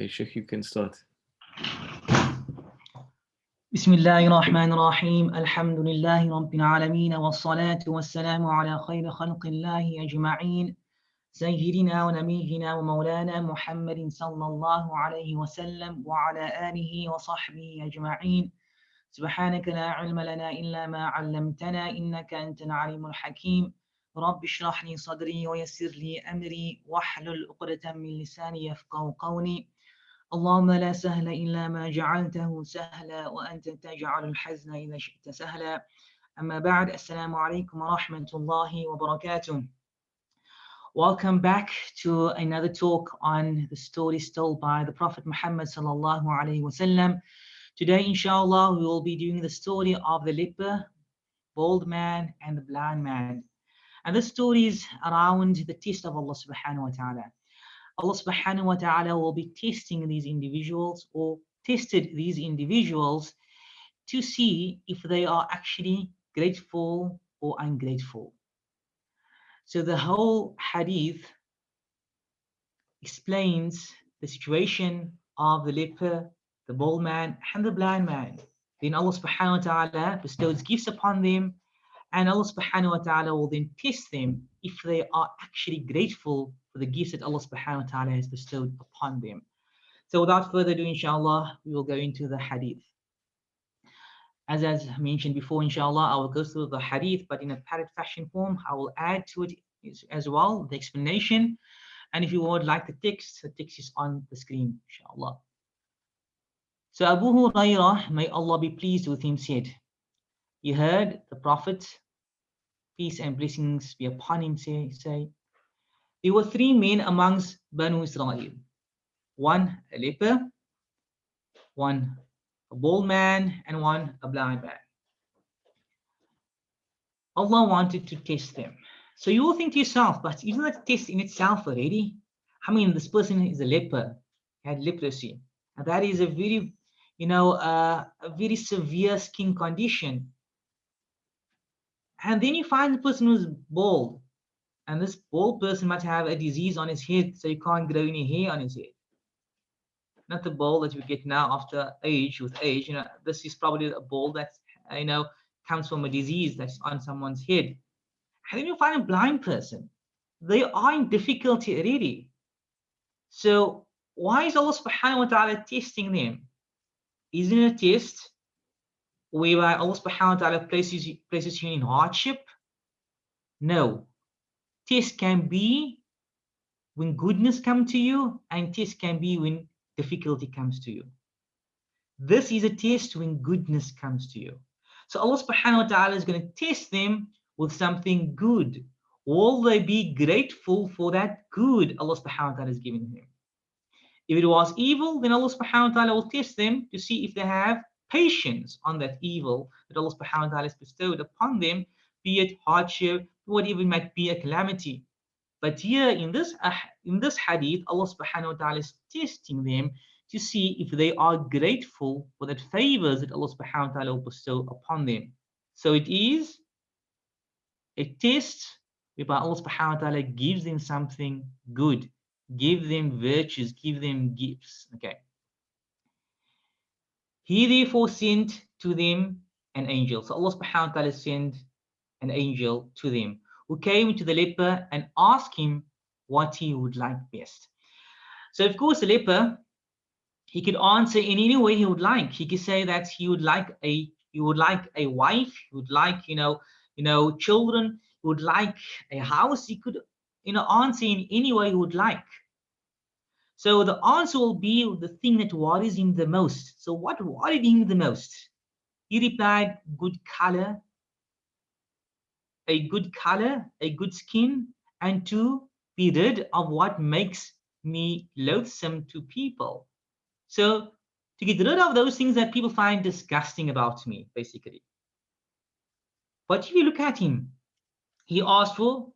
Okay, Sheikh, you can start. بسم الله الرحمن الرحيم الحمد لله رب العالمين والصلاة والسلام على خير خلق الله أجمعين سيدنا ونبينا ومولانا محمد صلى الله عليه وسلم وعلى آله وصحبه أجمعين. سبحانك لا علم لنا إلا ما علمتنا إنك أنت العليم الحكيم. رب اشرح لي صدري ويسر لي أمري واحلل عقدة من لساني يفقهوا قولي. اللهم لا سهل إلا ما جعلته سهلا وأنت تجعل الحزن إذا شئت سهلا. أما بعد السلام عليكم ورحمة الله وبركاته. Welcome back to another talk on the stories told by the Prophet Muhammad sallallahu alaihi wasallam. Today, inshallah, we will be doing the story of the leper, bald man, and the blind man. And the story is around the test of Allah subhanahu wa ta'ala. Allah subhanahu wa ta'ala will be testing these individuals or tested these individuals to see if they are actually grateful or ungrateful. So the whole hadith explains the situation of the leper, the bald man, and the blind man. Then Allah subhanahu wa ta'ala bestows gifts upon them, and Allah subhanahu wa ta'ala will then test them if they are actually grateful for the gifts that Allah subhanahu wa ta'ala has bestowed upon them. So without further ado, inshallah, we will go into the hadith. As mentioned before, inshallah, I will go through the hadith, but in a parrot fashion form. I will add to it as well the explanation. And if you would like the text is on the screen, inshallah. So Abu Hurairah, may Allah be pleased with him, said, he heard the Prophet, peace and blessings be upon him, say, there were three men amongst Banu Israel. One a leper, one a bald man, and one a blind man. Allah wanted to test them. So you will think to yourself, but isn't that a test in itself already? I mean, this person is a leper, had leprosy. And that is a very, a very severe skin condition. And then you find the person who's bald. And this bald person might have a disease on his head, so he can't grow any hair on his head. Not the bald that we get now after age, with age. This is probably a bald that, comes from a disease that's on someone's head. And then you find a blind person. They are in difficulty already. So why is Allah subhanahu wa ta'ala testing them? Isn't it a test whereby Allah subhanahu wa ta'ala places you in hardship? No. Test can be when goodness comes to you, and test can be when difficulty comes to you. This is a test when goodness comes to you. So Allah subhanahu wa ta'ala is going to test them with something good. Will they be grateful for that good Allah subhanahu wa ta'ala has given them? If it was evil, then Allah subhanahu wa ta'ala will test them to see if they have patience on that evil that Allah subhanahu wa ta'ala has bestowed upon them, be it hardship, whatever it might be, a calamity. But here in this hadith, Allah subhanahu wa ta'ala is testing them to see if they are grateful for that favors that Allah subhanahu wa ta'ala will bestow upon them. So it is a test whereby Allah subhanahu wa ta'ala gives them something good, give them virtues, give them gifts. Okay. He therefore sent to them an angel. So Allah subhanahu wa ta'ala sent an angel to them who came to the leper and asked him what he would like best. So of course the leper, he could answer in any way he would like. He could say that he would like a wife, he would like children, he would like a house. He could answer in any way he would like. So the answer will be the thing that worries him the most. So what worried him the most? He replied, good color, a good skin, and to be rid of what makes me loathsome to people. So to get rid of those things that people find disgusting about me, basically. But if you look at him, he asked for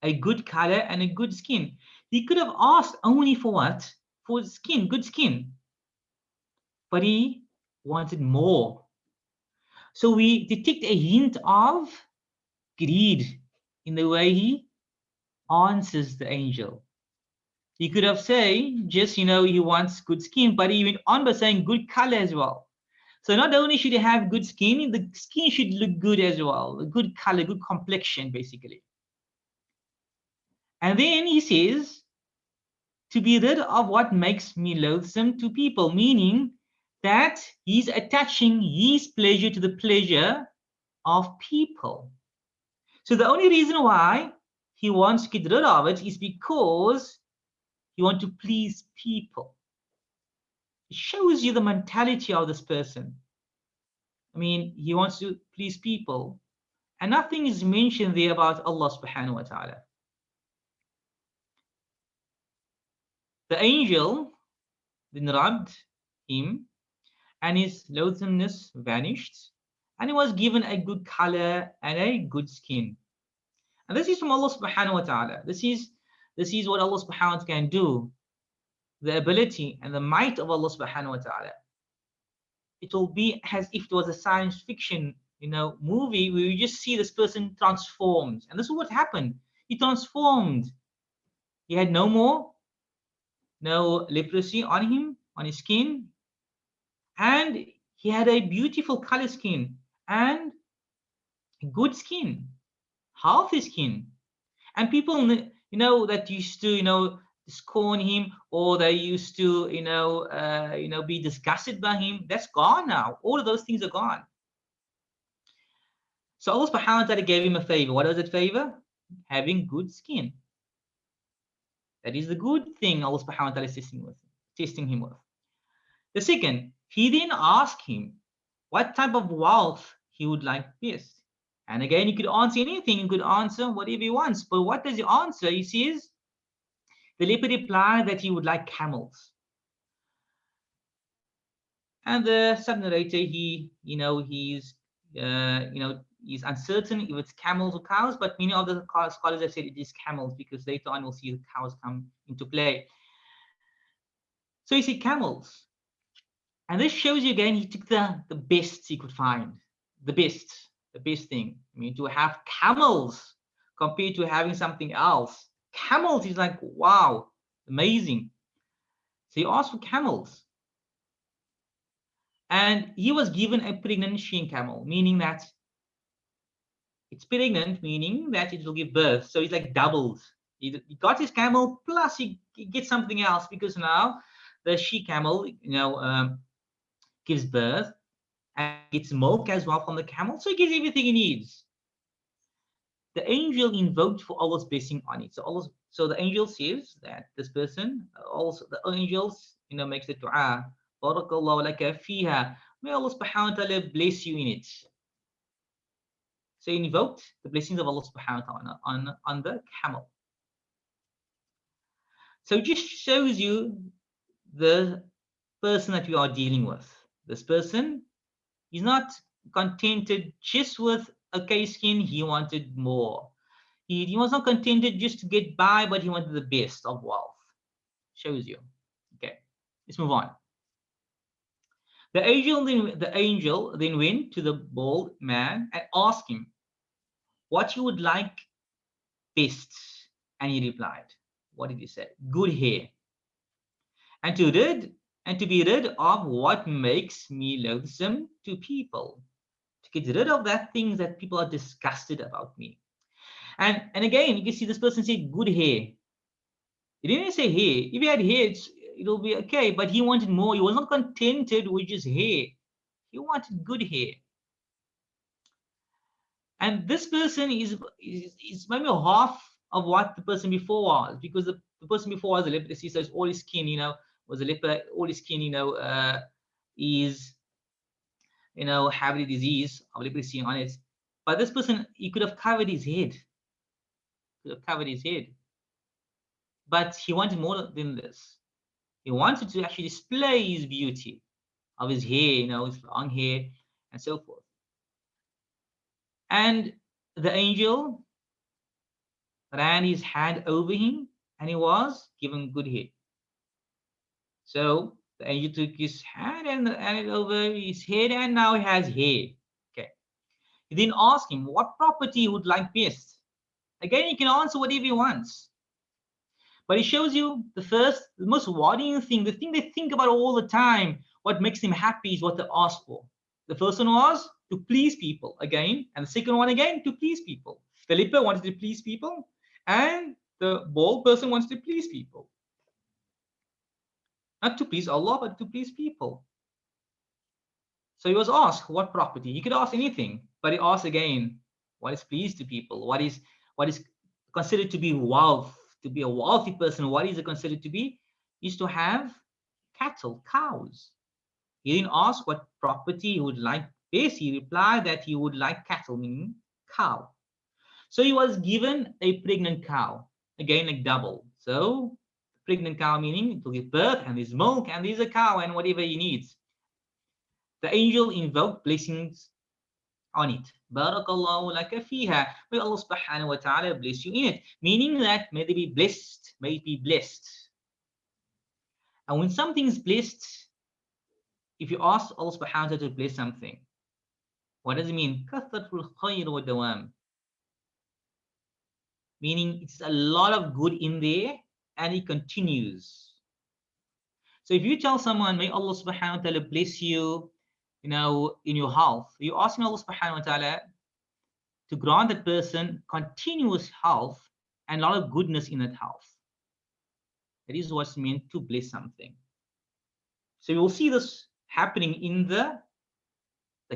a good color and a good skin. He could have asked only for what? For skin, good skin. But he wanted more. So we detect a hint of greed in the way he answers the angel. He could have said just, he wants good skin, but he went on by saying good color as well. So not only should he have good skin, the skin should look good as well, a good color, good complexion, basically. And then he says, to be rid of what makes me loathsome to people, meaning that he's attaching his pleasure to the pleasure of people. So the only reason why he wants to get rid of it is because he wants to please people. It shows you the mentality of this person. I mean, he wants to please people, and nothing is mentioned there about Allah subhanahu wa ta'ala. The angel then rubbed him, and his loathsomeness vanished, and he was given a good color and a good skin. And this is from Allah subhanahu wa ta'ala. This is what Allah subhanahu wa ta'ala can do. The ability and the might of Allah subhanahu wa ta'ala. It will be as if it was a science fiction, movie where you just see this person transformed. And this is what happened. He transformed. He had no leprosy on him, on his skin. And he had a beautiful color skin and good skin, healthy skin. And people, that used to, scorn him, or they used to, be disgusted by him, that's gone now. All of those things are gone. So Allah subhanahu wa ta'ala gave him a favor. What was that favor? Having good skin. That is the good thing Allah subhanahu wa ta'ala is testing him with. The second, he then asked him what type of wealth he would like best. And again, he could answer anything, he could answer whatever he wants. But what does he answer? He says, the leper replied that he would like camels. And the sub-narrator, he's uncertain if it's camels or cows, but many of the scholars have said it is camels, because later on we'll see the cows come into play. So he said camels. And this shows you again, he took the best he could find, the best thing. I mean, to have camels compared to having something else. Camels is like, wow, amazing. So he asked for camels. And he was given a pregnant she camel, meaning that it's pregnant, meaning that it will give birth. So it's like doubled. He got his camel, plus he gets something else, because now the she camel, gives birth and gets milk as well from the camel. So he gets everything he needs. The angel invoked for Allah's blessing on it. So the angel says that this person, also the angels, makes the dua. Barakallahu laka fiha. May Allah subhanahu wa ta'ala bless you in it. So he invoked the blessings of Allah subhanahu wa ta'ala on the camel. So it just shows you the person that we are dealing with. This person is not contented just with okay skin, he wanted more. He was not contented just to get by, but he wanted the best of wealth. Shows you. Okay, let's move on. The angel then went to the bald man and asked him what he would like best. And he replied, what did he say? Good hair. And to be rid of what makes me loathsome to people. To get rid of that things that people are disgusted about me. And again, you can see this person said good hair. He didn't say hair. If he had hair, it'll be okay. But he wanted more. He was not contented with just hair. He wanted good hair. And this person is maybe half of what the person before was, because the person before was a leprosy, so all his skin, was a leper. All his skin, is, have the disease of leprosy on it. But this person, he could have covered his head. But he wanted more than this. He wanted to actually display his beauty of his hair, his long hair, and so forth. And the angel ran his hand over him, and he was given good hair. So the angel took his hand and ran it over his head, and now he has hair. Okay. He then asked him what property he would like best. Again, he can answer whatever he wants. But it shows you the most worrying thing, the thing they think about all the time, what makes them happy is what they ask for. The first one was to please people again, and the second one again to please people. The leper wanted to please people, and the bald person wants to please people. Not to please Allah, but to please people. So he was asked what property. He could ask anything, but he asked again, what is pleased to people? What is considered to be wealth? To be a wealthy person, what is it considered to be? Is to have cattle, cows. He didn't ask what property he would like best. He replied that he would like cattle, meaning cow. So he was given a pregnant cow, again like double. So pregnant cow meaning it will give birth and there's milk and there's a cow and whatever he needs. The angel invoked blessings on it. Barakallahu laka fiha. May Allah subhanahu wa ta'ala bless you in it. Meaning that may they be blessed, may it be blessed. And when something is blessed, if you ask Allah subhanahu wa ta'ala to bless something, what does it mean? Kathatul khayr wa dawam. Meaning it's a lot of good in there and it continues. So if you tell someone, may Allah subhanahu wa ta'ala bless you, in your health, you're asking Allah subhanahu wa ta'ala to grant that person continuous health and a lot of goodness in that health. That is what's meant to bless something. So we will see this happening in the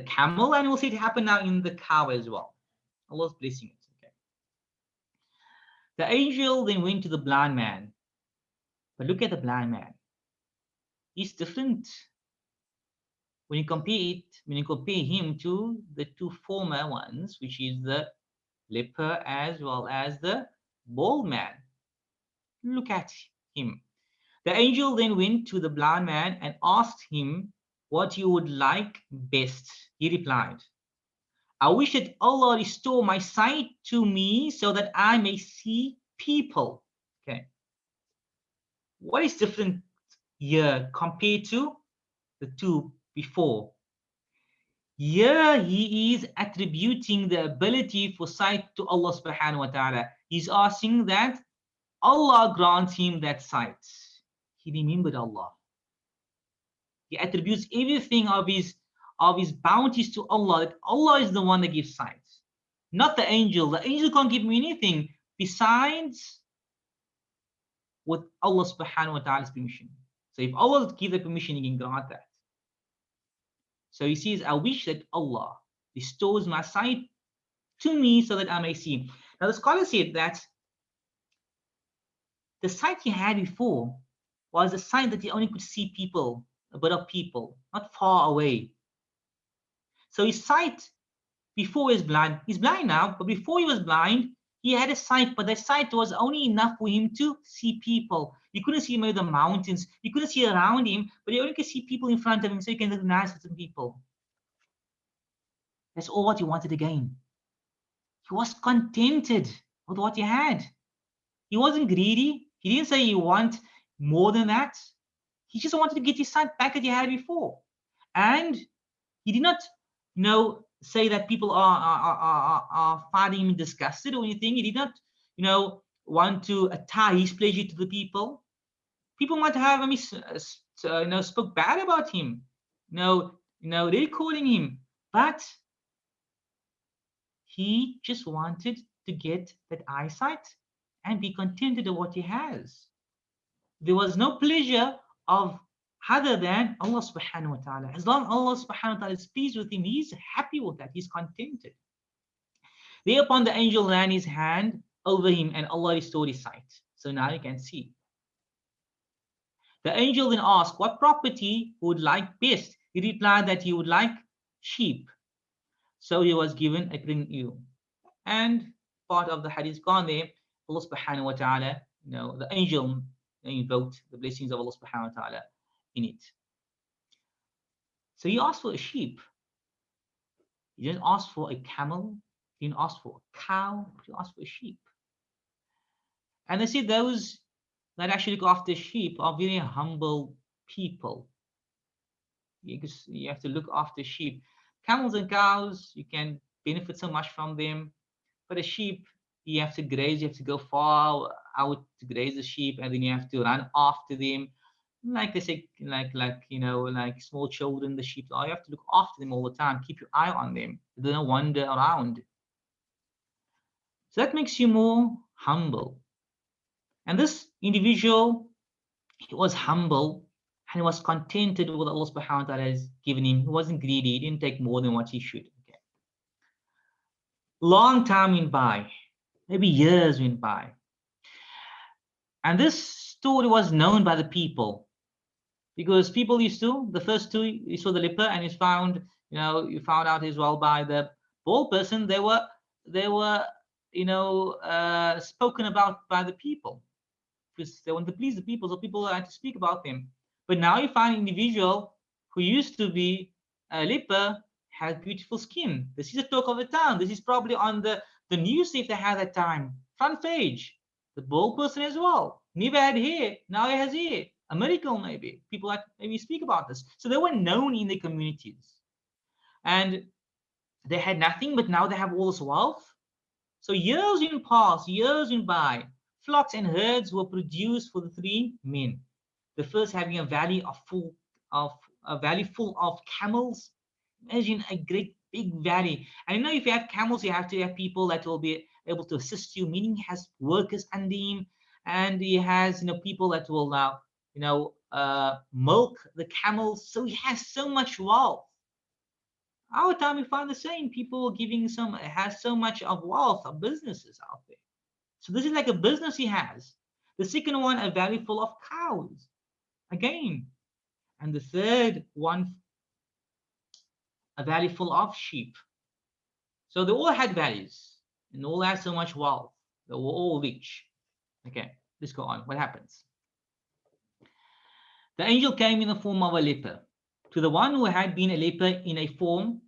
camel, and we'll see it happen now in the cow as well. Allah's blessing it. Okay. The angel then went to the blind man. But look at the blind man. He's different when you compare him to the two former ones, which is the leper as well as the bald man. Look at him. The angel then went to the blind man and asked him what you would like best. He replied, I wish that Allah restore my sight to me so that I may see people. Okay. What is different here compared to the two before? Here he is attributing the ability for sight to Allah subhanahu wa ta'ala. He's asking that Allah grants him that sight. He remembered Allah. He attributes everything of his bounties to Allah, that Allah is the one that gives sight, not the angel. The angel can't give me anything besides with Allah subhanahu wa ta'ala's permission. So if Allah gives the permission, he can grant that. So he says, I wish that Allah restores my sight to me so that I may see. Now the scholar said that the sight he had before was a sight that he only could see people, a bit of people, not far away. So his sight before he was blind, he's blind now, but before he was blind, he had a sight, but that sight was only enough for him to see people. He couldn't see maybe the mountains, he couldn't see around him, but he only could see people in front of him, so he can recognize certain people. That's all what he wanted again. He was contented with what he had. He wasn't greedy. He didn't say he want more than that. He just wanted to get his sight back that he had before. And he did not, say that people are finding him disgusted or anything. He did not, want to tie his pleasure to the people. People might have spoke bad about him, ridiculing him, but he just wanted to get that eyesight and be contented with what he has. There was no pleasure of other than Allah subhanahu wa ta'ala. As long as Allah subhanahu wa ta'ala is pleased with him, he's happy with that, he's contented. Thereupon the angel ran his hand over him and Allah restored his sight. So now you can see. The angel then asked, what property would like best? He replied that he would like sheep. So he was given a green ewe. And part of the hadith gone there, Allah subhanahu wa ta'ala, the angel invoked the blessings of Allah subhanahu wa ta'ala in it. So he asked for a sheep. He didn't ask for a camel. He didn't ask for a cow. He asked for a sheep. And they said those that actually look after sheep are very humble people. Because you have to look after sheep. Camels and cows, you can benefit so much from them. But a sheep, you have to graze, you have to go far out to graze the sheep, and then you have to run after them. Like they say, like small children, the sheep, you have to look after them all the time, keep your eye on them. They don't wander around. So that makes you more humble. And this individual, he was humble and he was contented with what Allah subhanahu wa ta'ala has given him. He wasn't greedy, he didn't take more than what he should. Okay. Long time went by, maybe years went by. And this story was known by the people, because people used to, the first two, you saw the leper and you found out as well by the bald person, they were spoken about by the people, because they want to please the people, so people had to speak about them. But now you find an individual who used to be a leper has beautiful skin. This is the talk of the town. This is probably on the news if they had that time. Front page. The bald person as well. Never had hair. Now he has hair. A miracle maybe. People like maybe speak about this. So they were known in the communities. And they had nothing, but now they have all this wealth. So years in past, years in by, flocks and herds were produced for the three men. The first having a valley full of camels. Imagine a great big valley. And if you have camels, you have to have people that will be able to assist you, meaning he has workers under him, and he has people that will now milk the camels. So he has so much wealth. Our time we find the same. People giving has so much of wealth of businesses out there. So this is like a business he has. The second one, a valley full of cows. Again. And the third one, a valley full of sheep. So they all had valleys, and they all had so much wealth. They were all rich. Okay, let's go on. What happens? The angel came in the form of a leper to the one who had been a leper in a form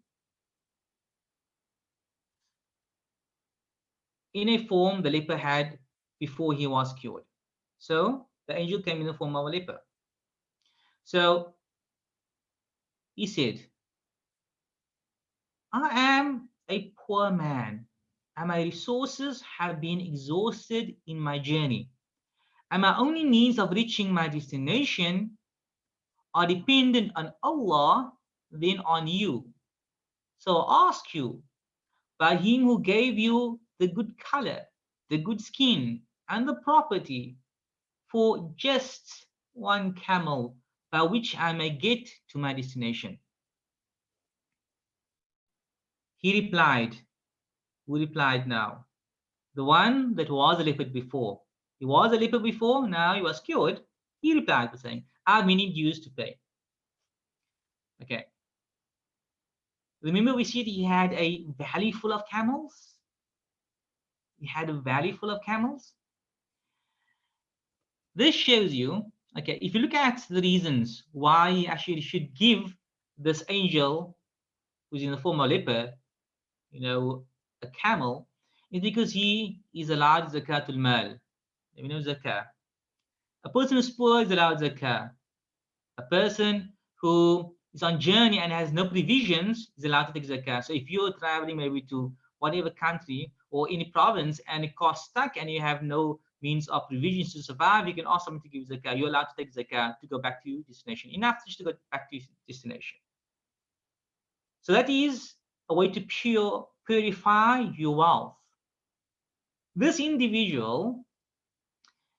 the leper had before he was cured. So the angel came in the form of a leper. So he said, I am a poor man, and my resources have been exhausted in my journey, and my only means of reaching my destination are dependent on Allah, then on you. So I ask you, by him who gave you the good color, the good skin, and the property, for just one camel by which I may get to my destination. He replied, who replied now? The one that was a leopard before. He was a leopard before, now he was cured. He replied by saying, I have many dues to pay. Okay. Remember we said he had a valley full of camels? He had a valley full of camels. This shows you, okay, if you look at the reasons why he actually should give this angel, who's in the form of leper, a camel, is because he is allowed zakatul mal. We know zakah. A person who's poor is allowed zakah. A person who is on journey and has no provisions is allowed to take zakah. So if you're traveling maybe to whatever country or any province and it got stuck and you have no means of provisions to survive, you can ask someone to give zakah. You're allowed to take zakah to go back to your destination. Enough just to go back to your destination. So that is a way to purify your wealth. This individual,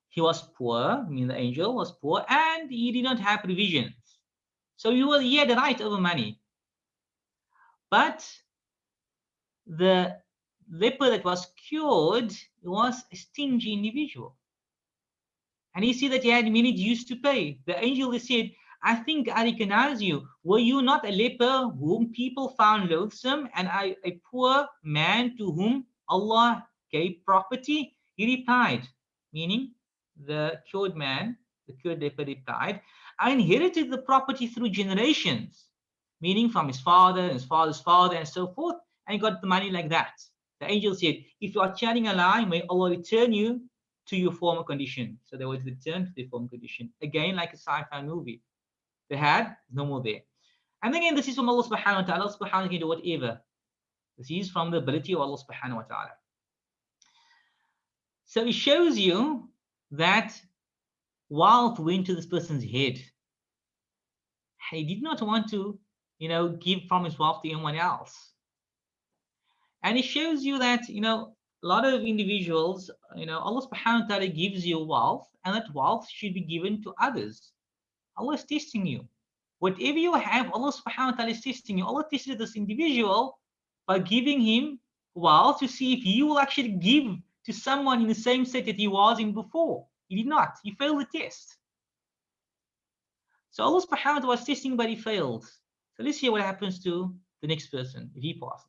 he was poor, I mean the angel was poor, and he did not have provisions. So he had the right over money. But the leper that was cured was a stingy individual. And he said that he had many dues to pay. The angel said, I think I recognize you. Were you not a leper whom people found loathsome, and a poor man to whom Allah gave property? He replied, meaning the cured man, the cured leper replied, I inherited the property through generations, meaning from his father and his father's father and so forth, and he got the money like that. The angel said, if you are telling a lie, may Allah return you to your former condition. So they would return to their former condition. Again, like a sci-fi movie. They had no more there. And again, this is from Allah subhanahu wa ta'ala. Allah subhanahu wa ta'ala can do whatever. This is from the ability of Allah subhanahu wa ta'ala. So it shows you that wealth went to this person's head. He did not want to, give from his wealth to anyone else. And it shows you that, a lot of individuals, Allah subhanahu wa ta'ala gives you wealth, and that wealth should be given to others. Allah is testing you. Whatever you have, Allah subhanahu wa ta'ala is testing you. Allah tested this individual by giving him wealth to see if he will actually give to someone in the same state that he was in before. He did not. He failed the test. So Allah subhanahu wa ta'ala was testing, but he failed. So let's see what happens to the next person if he passes.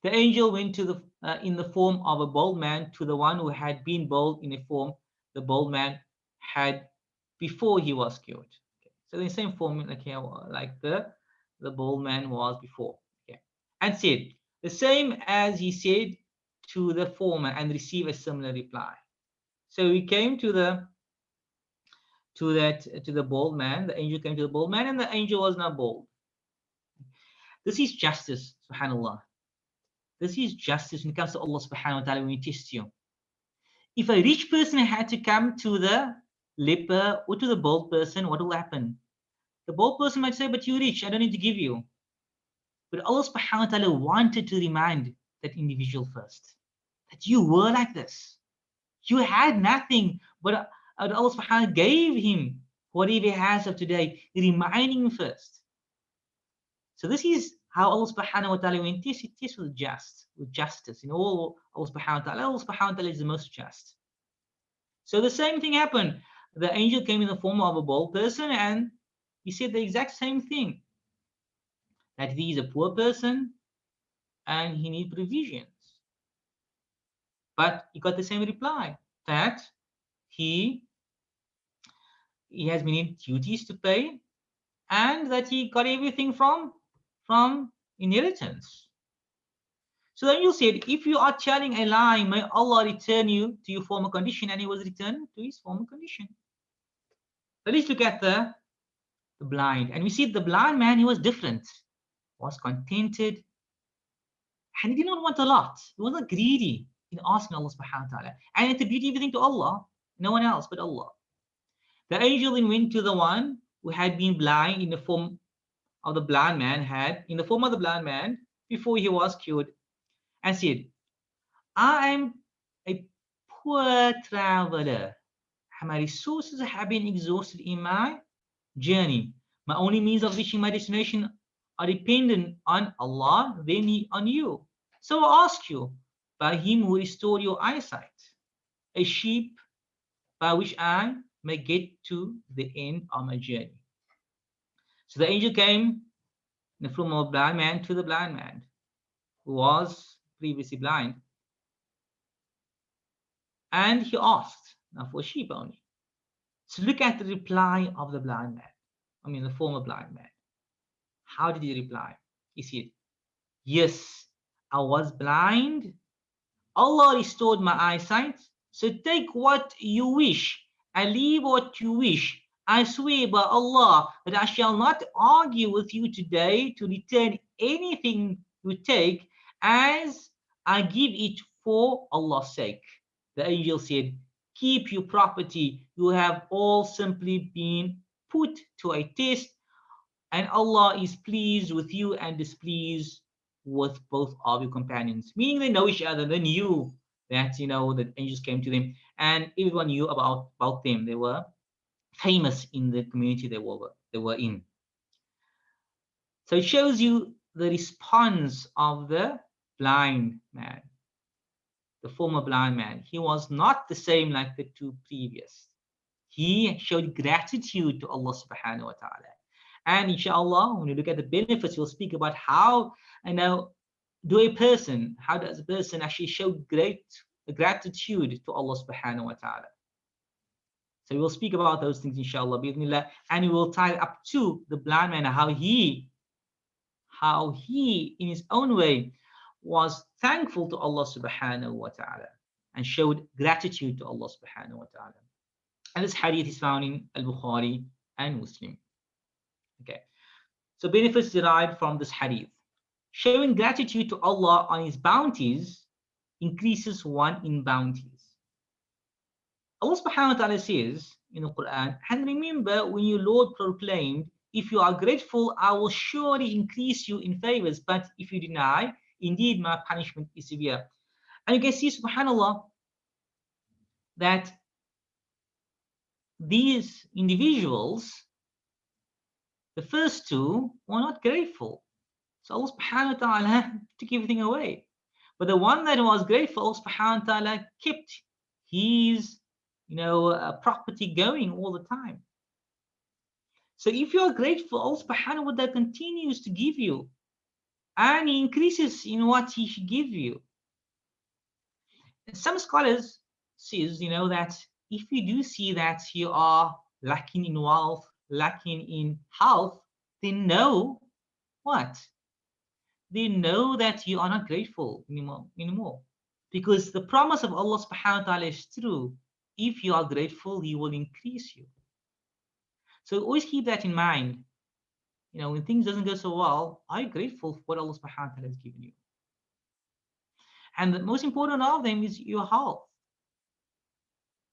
The angel went to in the form of a bold man to the one who had been bold in a form the bold man had before he was cured. Okay. So in the same form, like the bold man was before. Okay. And said the same as he said to the former, and received a similar reply. So he came to the bold man. The angel came to the bold man, and the angel was not bold. This is justice, subhanallah. This is justice when it comes to Allah subhanahu wa ta'ala when He tests you. If a rich person had to come to the leper or to the bold person, what will happen? The bold person might say, but you're rich, I don't need to give you. But Allah subhanahu wa ta'ala wanted to remind that individual first that you were like this. You had nothing, but Allah subhanahu wa ta'ala gave him whatever he has of today, reminding him first. So this is how Allah subhanahu wa ta'ala, when it is with justice. In all Allah subhanahu wa ta'ala is the most just. So the same thing happened. The angel came in the form of a bold person, and he said the exact same thing. That he is a poor person and he needs provisions. But he got the same reply, that he has many duties to pay, and that he got everything from inheritance. So the angel said, if you are telling a lie, may Allah return you to your former condition. And he was returned to his former condition. So let's look at the blind. And we see the blind man, he was different, was contented, and he did not want a lot. He was not greedy in asking Allah subhanahu wa ta'ala. And he attributed everything to Allah, no one else but Allah. The angel then went to the one who had been blind in the form of the blind man, before he was cured, and said, I am a poor traveler. My resources have been exhausted in my journey. My only means of reaching my destination are dependent on Allah, then on you. So I ask you, by him who restored your eyesight, a sheep by which I may get to the end of my journey. So the angel came in the form of a blind man to the blind man who was previously blind, and he asked, now for sheep only. So look at the reply of the blind man, the former blind man. How did he reply? He said, yes, I was blind. Allah restored my eyesight. So take what you wish and leave what you wish. I swear by Allah that I shall not argue with you today to return anything you take, as I give it for Allah's sake. The angel said, keep your property. You have all simply been put to a test, and Allah is pleased with you and displeased with both of your companions. Meaning they know each other. They knew that, that angels came to them, and everyone knew about them. They were famous in the community they were in. So it shows you the response of the blind man, the former blind man. He was not the same like the two previous. He showed gratitude to Allah subhanahu wa ta'ala. And inshallah, when you look at the benefits, we'll speak about how, how does a person actually show great gratitude to Allah subhanahu wa ta'ala. So we'll speak about those things inshallah, bi'idhnillah, and we will tie it up to the blind man, how he in his own way was thankful to Allah subhanahu wa ta'ala and showed gratitude to Allah subhanahu wa ta'ala. And this hadith is found in Al-Bukhari and Muslim. Okay, so benefits derived from this hadith: showing gratitude to Allah on His bounties increases one in bounties. Allah subhanahu wa ta'ala says in the Quran, and remember when your Lord proclaimed, if you are grateful, I will surely increase you in favors, but if you deny, indeed my punishment is severe. And you can see, subhanAllah, that these individuals, the first two, were not grateful. So Allah subhanahu wa ta'ala took everything away. But the one that was grateful, Allah subhanahu wa ta'ala kept his property going all the time. So if you are grateful, Allah subhanahu wa ta'ala continues to give you, and he increases in what he should give you. And some scholars says, that if you do see that you are lacking in wealth, lacking in health, then know what? They know that you are not grateful anymore. Because the promise of Allah subhanahu wa ta'ala is true. If you are grateful, he will increase you. So always keep that in mind. When things doesn't go so well, are you grateful for what Allah subhanahu wa ta'ala has given you? And the most important of them is your health.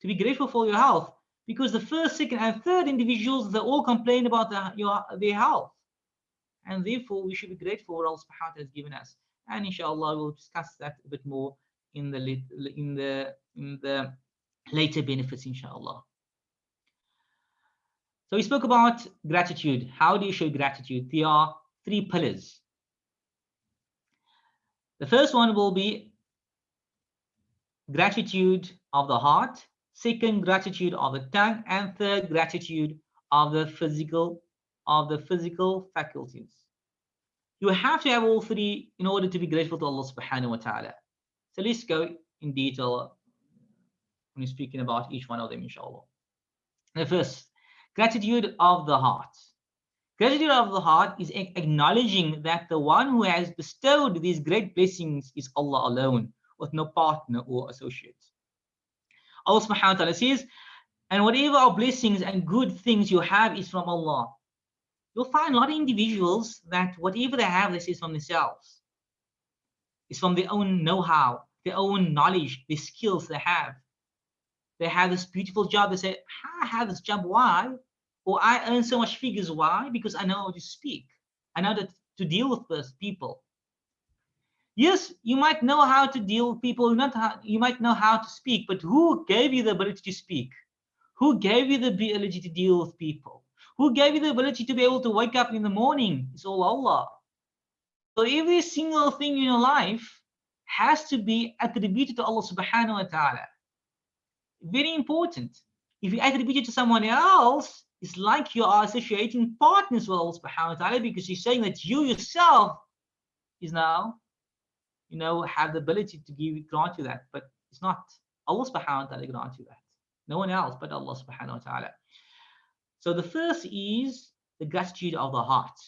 To be grateful for your health. Because the first, second, and third individuals, they all complain about their health. And therefore, we should be grateful for what Allah subhanahu wa ta'ala has given us. And inshallah, we'll discuss that a bit more in the later benefits, inshallah. So we spoke about gratitude. How do you show gratitude? There are 3 pillars. The first one will be gratitude of the heart, second, gratitude of the tongue, and third, gratitude of the physical faculties. You have to have all 3 in order to be grateful to Allah subhanahu wa ta'ala. So let's go in detail when we're speaking about each one of them, inshallah. The first, gratitude of the heart. Gratitude of the heart is acknowledging that the one who has bestowed these great blessings is Allah alone, with no partner or associate. Allah subhanahu wa ta'ala says, and whatever are blessings and good things you have is from Allah. You'll find a lot of individuals that whatever they have, they say it's from themselves. It's from their own know-how, their own knowledge, the skills they have. They have this beautiful job. They say, I have this job. Why? Or I earn so much figures. Why? Because I know how to speak. I know that to deal with people. Yes, you might know how to deal with people. You might know how to speak, but who gave you the ability to speak? Who gave you the ability to deal with people? Who gave you the ability to be able to wake up in the morning? It's all Allah. So every single thing in your life has to be attributed to Allah subhanahu wa ta'ala. Very important. If you attribute it to someone else, it's like you are associating partners with Allah subhanahu wa ta'ala, because you're saying that you yourself is now, have the ability to grant you that. But it's not. Allah subhanahu wa ta'ala grants you that. No one else but Allah subhanahu wa ta'ala. So the first is the gratitude of the heart.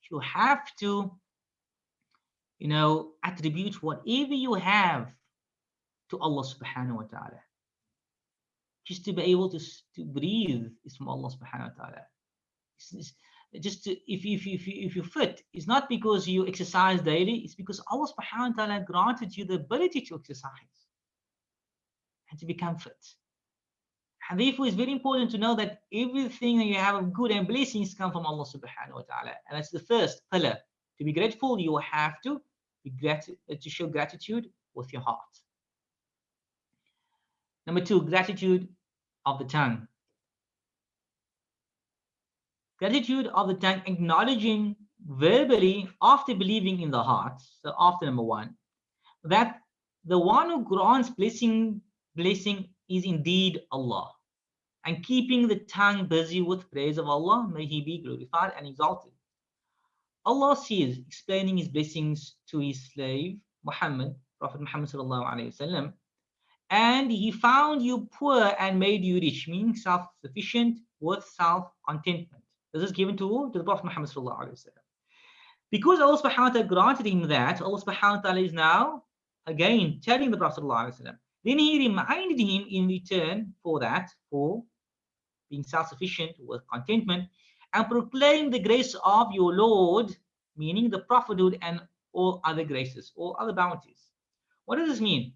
You have to, attribute whatever you have to Allah subhanahu wa ta'ala. Just to be able to breathe is from Allah subhanahu wa ta'ala. If you fit, it's not because you exercise daily, it's because Allah subhanahu wa ta'ala granted you the ability to exercise and to become fit. And therefore, it's very important to know that everything that you have of good and blessings come from Allah subhanahu wa ta'ala. And that's the first pillar. To be grateful, you have to show gratitude with your heart. Number 2, gratitude of the tongue. Gratitude of the tongue, acknowledging verbally after believing in the heart. So after number 1, that the one who grants blessing is indeed Allah, and keeping the tongue busy with praise of Allah, may He be glorified and exalted. Allah says, explaining His blessings to His slave Muhammad, Prophet Muhammad sallallahu alaihi wasallam, and He found you poor and made you rich, meaning self-sufficient with self-contentment. This is given to the Prophet Muhammad sallallahu alaihi wasallam. Because Allah subhanahu wa ta'ala granted him that, Allah subhanahu wa ta'ala is now again telling the Prophet sallallahu alaihi wasallam. Then He reminded him in return for being self-sufficient with contentment, and proclaim the grace of your Lord, meaning the prophethood and all other graces, all other bounties. What does this mean?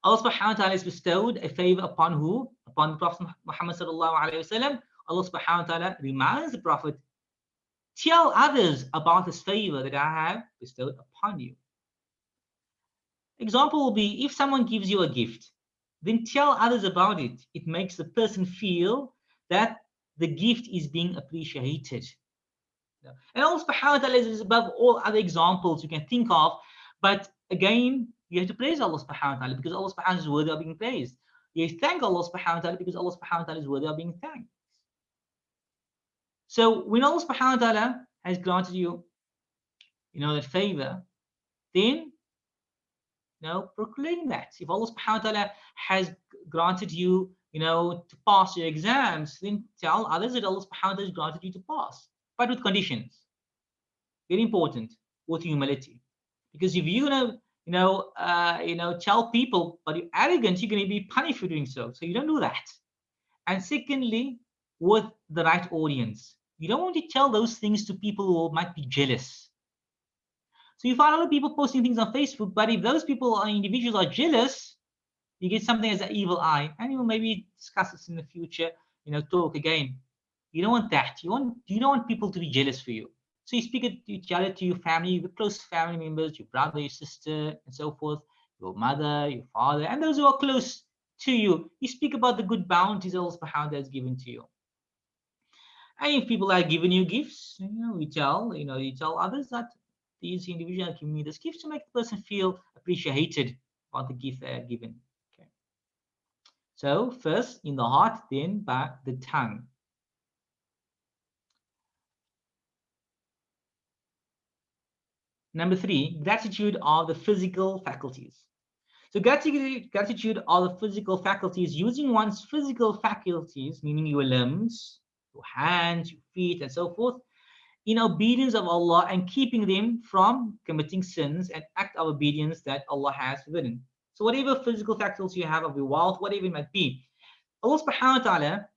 Allah subhanahu wa ta'ala has bestowed a favor upon who? Upon the Prophet Muhammad sallallahu alayhi wasallam. Allah subhanahu wa ta'ala reminds the Prophet, tell others about this favor that I have bestowed upon you. Example will be, if someone gives you a gift, then tell others about it. It makes the person feel that the gift is being appreciated. And Allah subhanahu wa ta'ala is above all other examples you can think of. But again, you have to praise Allah subhanahu wa ta'ala because Allah subhanahu wa ta'ala is worthy of being praised. You thank Allah subhanahu wa ta'ala because Allah subhanahu wa ta'ala is worthy of being thanked. So when Allah subhanahu wa ta'ala has granted you, that favor, then proclaim that. If Allah subhanahu wa ta'ala has granted you, to pass your exams, then tell others that Allah subhanahu wa ta'ala has granted you to pass, but with conditions. Very important, with humility. Because if you tell people, but you're arrogant, you're going to be punished for doing so. So you don't do that. And secondly, with the right audience. You don't want to tell those things to people who might be jealous. So you find a lot of people posting things on Facebook, but if those people or individuals are jealous, you get something as an evil eye, and you will maybe discuss this in the future, talk again. You don't want that. You don't want people to be jealous for you. So you speak it, you tell it to your family, your close family members, your brother, your sister, and so forth, your mother, your father, and those who are close to you. You speak about the good bounties Allah subhanahu wa ta'ala has given to you. And if people are giving you gifts, you tell others that these individuals are giving me this gift to make the person feel appreciated about the gift they are given. Okay. So first in the heart, then by the tongue. Number 3, gratitude of the physical faculties. So gratitude of the physical faculties, using one's physical faculties, meaning your limbs, your hands, your feet, and so forth, in obedience of Allah and keeping them from committing sins and act of obedience that Allah has forbidden. So whatever physical faculties you have of your wealth, whatever it might be, Allah subhanahu wa ta'ala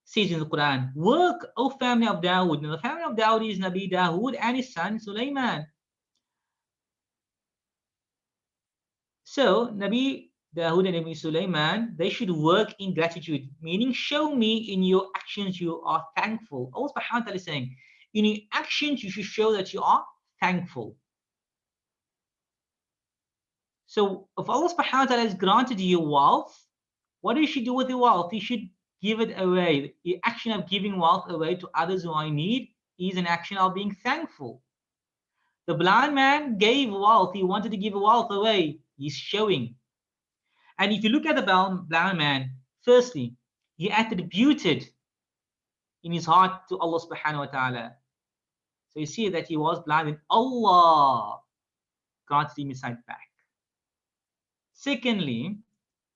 says in the Quran, work, O family of Dawood. Now the family of Dawood is Nabi Dawood and his son Sulaiman. So Nabi Dawood and Nabi Sulaiman, they should work in gratitude, meaning show me in your actions you are thankful. Allah subhanahu wa ta'ala is saying, in your actions you should show that you are thankful. So if Allah subhanahu wa ta'ala has granted you wealth, what you should do with the wealth? You should give it away. The action of giving wealth away to others who are in need is an action of being thankful. The blind man gave wealth. He wanted to give wealth away. He's showing. And if you look at the blind man, firstly, he attributed in his heart to Allah subhanahu wa ta'ala. So you see that he was blind and Allah granted him his sight back. Secondly,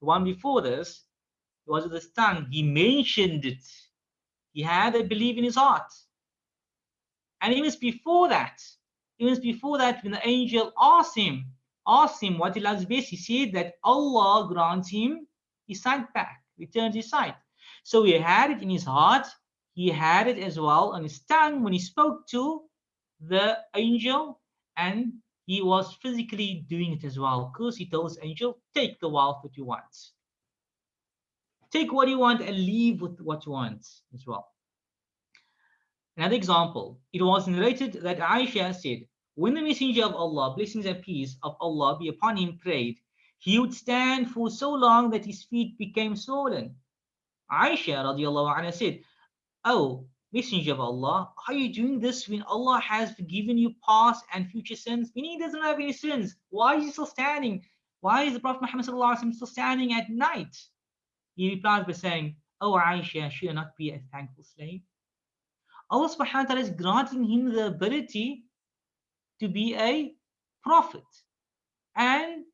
the one before this, it was with his tongue. He mentioned it. He had a belief in his heart. And even before that, when the angel asked him what he loves best, he said that Allah grants him his sight back, returns his sight. So he had it in his heart. He had it as well on his tongue when he spoke to the angel, and he was physically doing it as well, because he told his angel, take the wealth that you want. Take what you want and leave with what you want as well. Another example, it was narrated that Aisha said, when the Messenger of Allah, blessings and peace of Allah be upon him, prayed, he would stand for so long that his feet became swollen. Aisha radiallahu anha said, oh, Messenger of Allah, are you doing this when Allah has forgiven you past and future sins? Meaning he doesn't have any sins. Why is he still standing? Why is the Prophet Muhammad sallallahu alaihi wasallam still standing at night? He replied by saying, oh Aisha, should I not be a thankful slave? Allah subhanahu wa ta'ala is granting him the ability to be a prophet and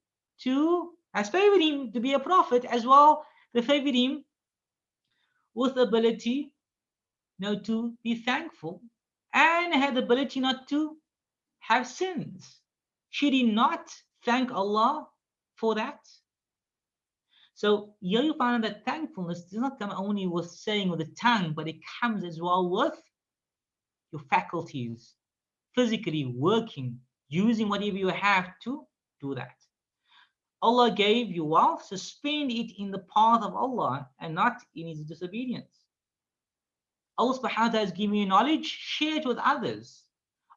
has favored him to be a prophet as well. They favored him with the ability to be thankful and had the ability not to have sins. Should he not thank Allah for that? So here you find that thankfulness does not come only with saying with the tongue, but it comes as well with your faculties, physically working, using whatever you have to do that. Allah gave you wealth, so spend it in the path of Allah and not in His disobedience. Allah subhanahu wa ta'ala has given you knowledge, share it with others.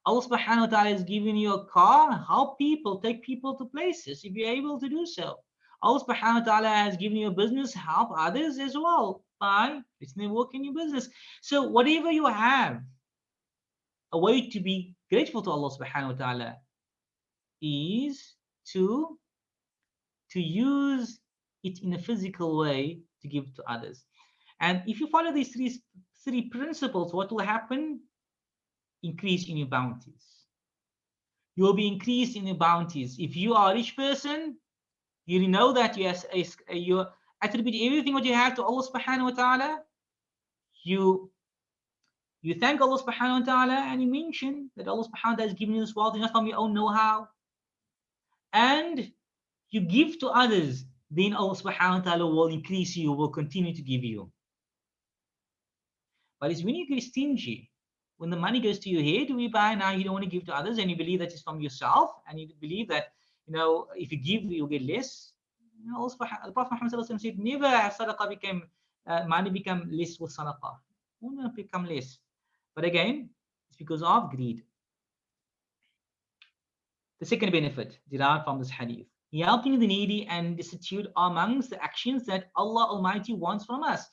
Allah subhanahu wa ta'ala has given you a car, help people, take people to places if you're able to do so. Allah subhanahu wa ta'ala has given you a business, help others as well by letting them work in your business. So whatever you have, a way to be grateful to Allah subhanahu wa ta'ala is to use it in a physical way to give to others. And if you follow these three principles, what will happen? Increase in your bounties. You will be increased in your bounties. If you are a rich person, you know that you attribute everything what you have to Allah subhanahu wa ta'ala. You thank Allah subhanahu wa ta'ala, and you mention that Allah subhanahu wa ta'ala has given you this wealth, not from your own know-how. And you give to others, then Allah subhanahu wa ta'ala will increase you, will continue to give you. But it's when you get stingy, when the money goes to your head, whereby now you don't want to give to others, and you believe that it's from yourself, and you believe that, if you give, you'll get less. The Prophet Muhammad said, never have sadaqah money become less with sadaqah. It will not become less. But again, it's because of greed. The second benefit derived from this hadith: helping the needy and destitute are amongst the actions that Allah Almighty wants from us.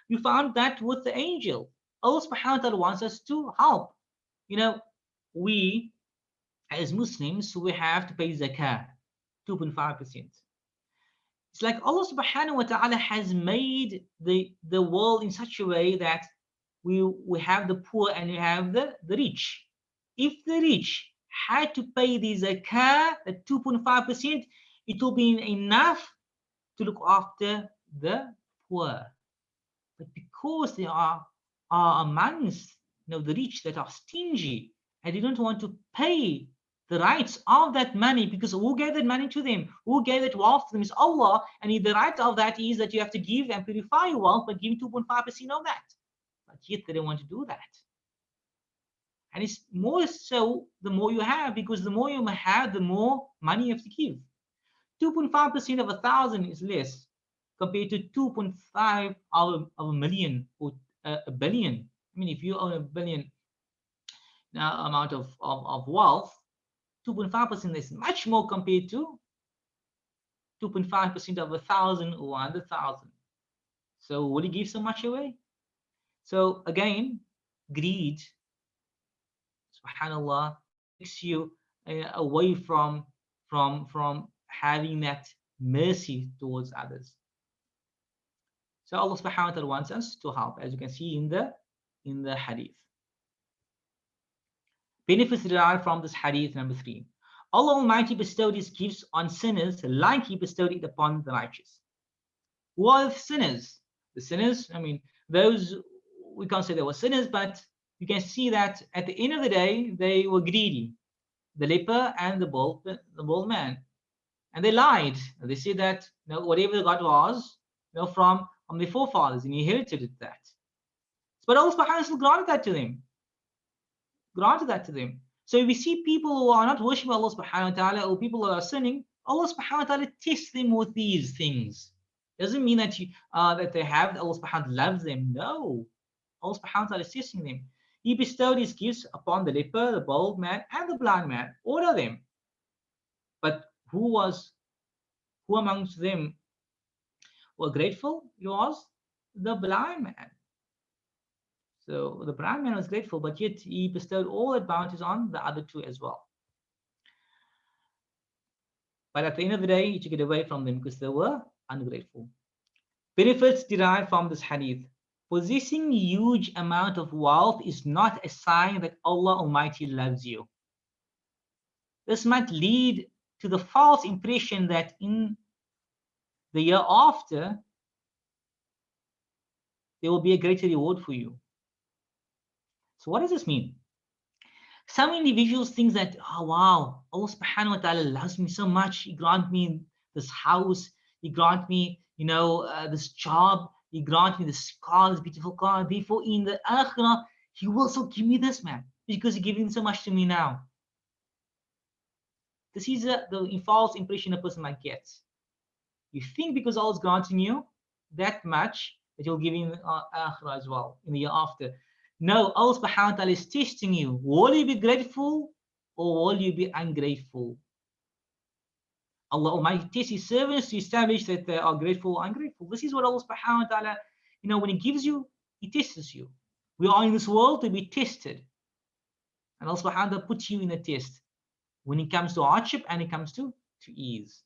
You found that with the angel. Allah subhanahu wa ta'ala wants us to help. We as Muslims, we have to pay zakah, 2.5%. It's like Allah subhanahu wa ta'ala has made the world in such a way that we have the poor and we have the rich. If the rich had to pay the zakah at 2.5%, it will be enough to look after the poor. But because they are amongst the rich that are stingy and they don't want to pay the rights of that money, because who gave that money to them? Who gave that wealth to them is Allah, and the right of that is that you have to give and purify your wealth by giving 2.5% of that. But yet they don't want to do that. And it's more so the more you have, because the more you have, the more money you have to give. 2.5% of 1,000 is less compared to 2.5 of a million or a billion. I mean, if you own a billion amount of wealth, 2.5% is much more compared to 2.5% of 1,000 or 100,000. So will you give so much away? So again, greed, subhanallah, takes you away from having that mercy towards others. So Allah subhanahu wa ta'ala wants us to help, as you can see in the hadith. Benefits derived from this hadith number 3. Allah Almighty bestowed His gifts on sinners like He bestowed it upon the righteous. Who are the sinners? The sinners, I mean, those, we can't say they were sinners, but you can see that at the end of the day, they were greedy. The leper and the bald man. And they lied. They said that whatever God was, from their forefathers, and He inherited that. But Allah subhanahu wa ta'ala granted that to them. So if we see people who are not worshiping Allah subhanahu wa ta'ala, or people who are sinning, Allah subhanahu wa ta'ala tests them with these things. Doesn't mean that that they have Allah subhanahu wa ta'ala loves them. No. Allah subhanahu wa ta'ala is testing them. He bestowed His gifts upon the leper, the bald man, and the blind man, all of them. But who amongst them were grateful? It was the blind man. So the blind man was grateful, but yet he bestowed all the bounties on the other two as well. But at the end of the day, he took it away from them because they were ungrateful. Benefits derived from this hadith. Possessing huge amount of wealth is not a sign that Allah Almighty loves you. This might lead to the false impression that in the year after, there will be a greater reward for you. So what does this mean? Some individuals think that, oh wow, Allah subhanahu wa ta'ala loves me so much. He grant me this house. He grant me, this job. He grant me this car, this beautiful car. Therefore, in the akhirah, He will also give me this, man, because He's giving so much to me now. This is the false impression a person might get. You think because Allah is granting you that much that you'll give in akhirah as well, in the year after. No, Allah subhanahu wa ta'ala is testing you. Will you be grateful or will you be ungrateful? Allah Almighty tests His servants to establish that they are grateful or ungrateful. This is what Allah subhanahu wa ta'ala, when He gives you, He tests you. We are in this world to be tested. And Allah subhanahu wa ta'ala puts you in a test when it comes to hardship and it comes to ease.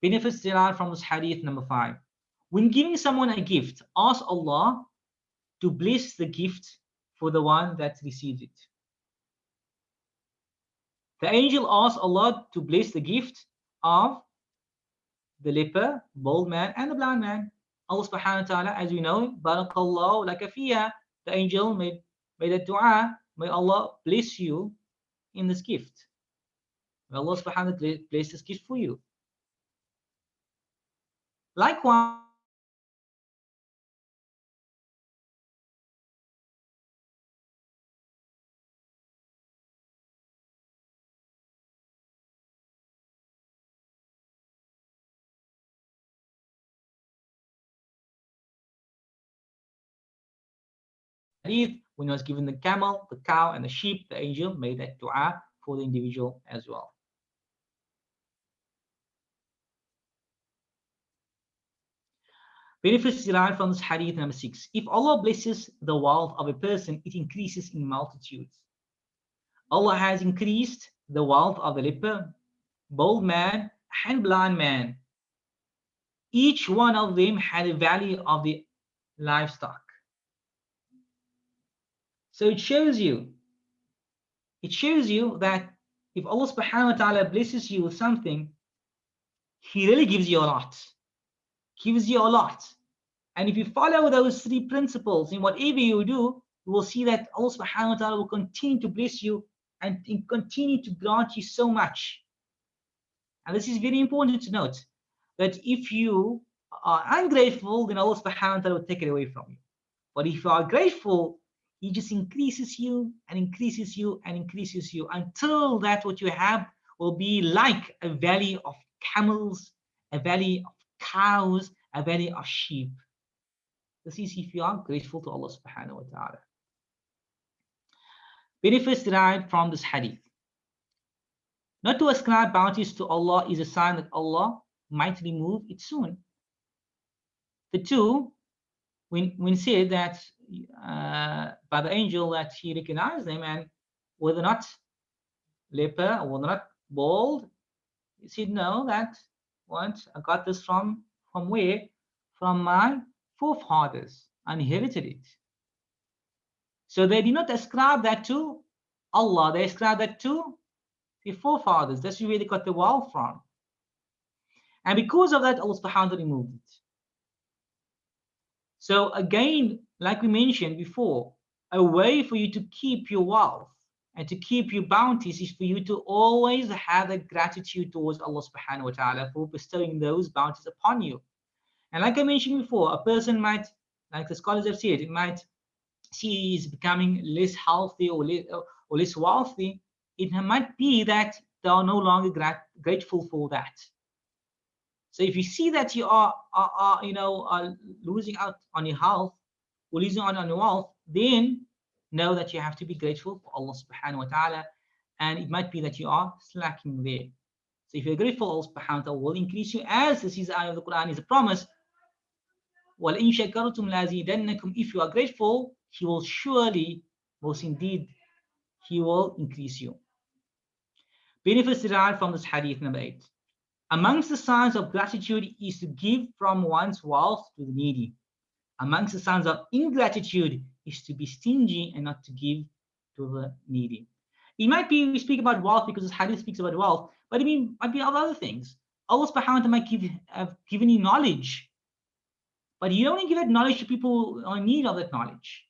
Benefits derived from this hadith number 5. When giving someone a gift, ask Allah to bless the gift for the one that receives it. The angel asked Allah to bless the gift of the leper, bald man, and the blind man. Allah subhanahu wa ta'ala, as we know, Barakallahu laka fiha. The angel made a dua, may Allah bless you in this gift. May Allah subhanahu wa ta'ala bless this gift for you. Likewise, when he was given the camel, the cow, and the sheep, the angel made that dua for the individual as well. Benefits derived from this hadith number 6. If Allah blesses the wealth of a person, it increases in multitudes. Allah has increased the wealth of the leper, bald man, and blind man. Each one of them had a value of the livestock. So it shows you that if Allah subhanahu wa ta'ala blesses you with something, He really gives you a lot. Gives you a lot. And if you follow those 3 principles in whatever you do, you will see that Allah subhanahu wa ta'ala will continue to bless you and continue to grant you so much. And this is very important to note, that if you are ungrateful, then Allah subhanahu wa ta'ala will take it away from you. But if you are grateful, He just increases you and increases you and increases you until that what you have will be like a valley of camels, a valley of cows, a valley of sheep. This is if you are grateful to Allah subhanahu wa ta'ala. Benefits derived from this hadith. Not to ascribe bounties to Allah is a sign that Allah might remove it soon. The 2, when said that by the angel that he recognized them, and whether or not leper or whether or not bald, he said, no, that once I got this from where? From my forefathers. I inherited it. So they did not ascribe that to Allah, they ascribed that to their forefathers. That's where they got the wealth from. And because of that, Allah subhanahu wa ta'ala removed it. So again, like we mentioned before, a way for you to keep your wealth and to keep your bounties is for you to always have a gratitude towards Allah subhanahu wa ta'ala for bestowing those bounties upon you. And like I mentioned before, a person might, like the scholars have said, it might see he's becoming less healthy or less wealthy. It might be that they are no longer grateful for that. So if you see that you are losing out on your health or losing out on your wealth, then know that you have to be grateful for Allah subhanahu wa ta'ala, and it might be that you are slacking there. So if you're grateful, Allah subhanahu wa ta'ala will increase you, as this is ayah of the Quran is a promise. وَلَئِن شَكَرْتُمْ لَأَزِيدَنَّكُمْ. If you are grateful, He will surely, most indeed, He will increase you. Benefits derived from this hadith number 8. Amongst the signs of gratitude is to give from one's wealth to the needy. Amongst the signs of ingratitude is to be stingy and not to give to the needy. It might be we speak about wealth because this hadith speaks about wealth, but it might be other things. Allah subhanahu wa ta'ala might have given you knowledge, but you don't give that knowledge to people who are in need of that knowledge.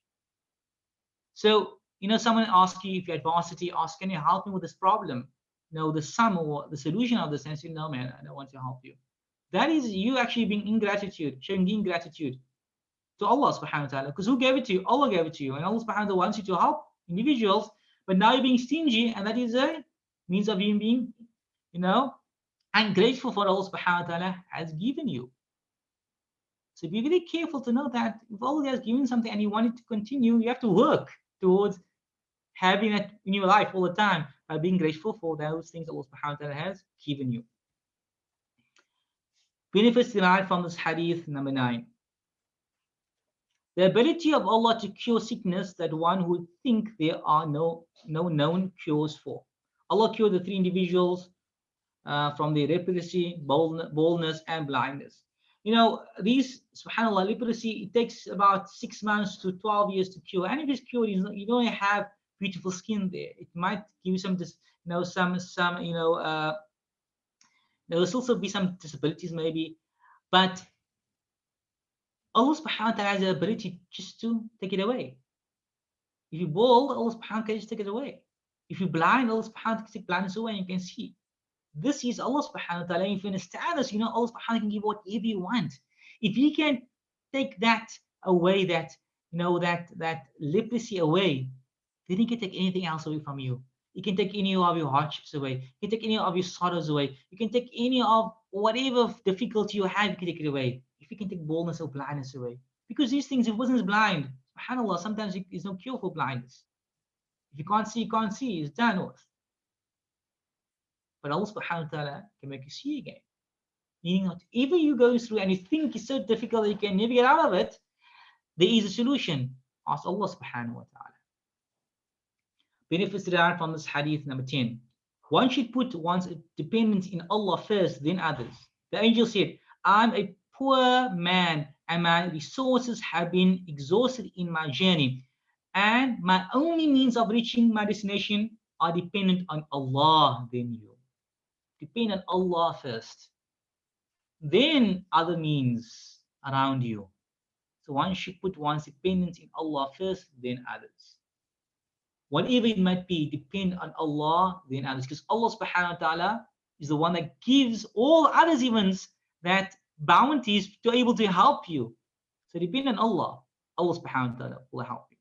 So, someone asks you, if you're at varsity, ask, can you help me with this problem? The sum or the solution of this, and say, no, man, I don't want to help you. That is you actually being ingratitude, showing ingratitude to Allah subhanahu wa ta'ala. Because who gave it to you? Allah gave it to you. And Allah subhanahu wa ta'ala wants you to help individuals, but now you're being stingy, and that is a means of you being, ungrateful for Allah subhanahu wa ta'ala has given you. So be very careful to know that if Allah has given something and you want it to continue, you have to work towards having it in your life all the time by being grateful for those things Allah subhanahu wa ta'ala has given you. Benefits derived from this hadith, number 9. The ability of Allah to cure sickness that one would think there are no known cures for. Allah cured the 3 individuals from their leprosy, baldness, and blindness. These, subhanAllah, leprosy, it takes about 6 months to 12 years to cure. And if it's cured, you don't have beautiful skin there. It might give you some, there will also be some disabilities maybe, but Allah subhanahu wa ta'ala has the ability just to take it away. If you're bald, Allah subhanahu wa ta'ala can just take it away. If you're blind, Allah subhanahu wa ta'ala can take blindness away and you can see. This is Allah subhanahu wa ta'ala. If you understand this, Allah subhanahu wa ta'ala can give whatever you want. If He can take that away, that leprosy away, then He can take anything else away from you. He can take any of your hardships away. He can take any of your sorrows away. You can take any of whatever difficulty you have, you can take it away. If you can take baldness or blindness away. Because these things, if a person is blind, subhanAllah, sometimes there's no cure for blindness. If you can't see, you can't see. It's done with. But Allah subhanahu wa ta'ala can make you see again. Meaning whatever you go through and you think is so difficult that you can never get out of it, there is a solution. Ask Allah subhanahu wa ta'ala. Benefits derived from this hadith, number 10. One should put one's dependence in Allah first, then others. The angel said, I'm a poor man and my resources have been exhausted in my journey, and my only means of reaching my destination are dependent on Allah, then you. Depend on Allah first, then other means around you. So one should put one's dependence in Allah first, then others. Whatever it might be, depend on Allah, then others. Because Allah subhanahu wa ta'ala is the one that gives all others events that bounties to able to help you. So depend on Allah. Allah subhanahu wa ta'ala will help you.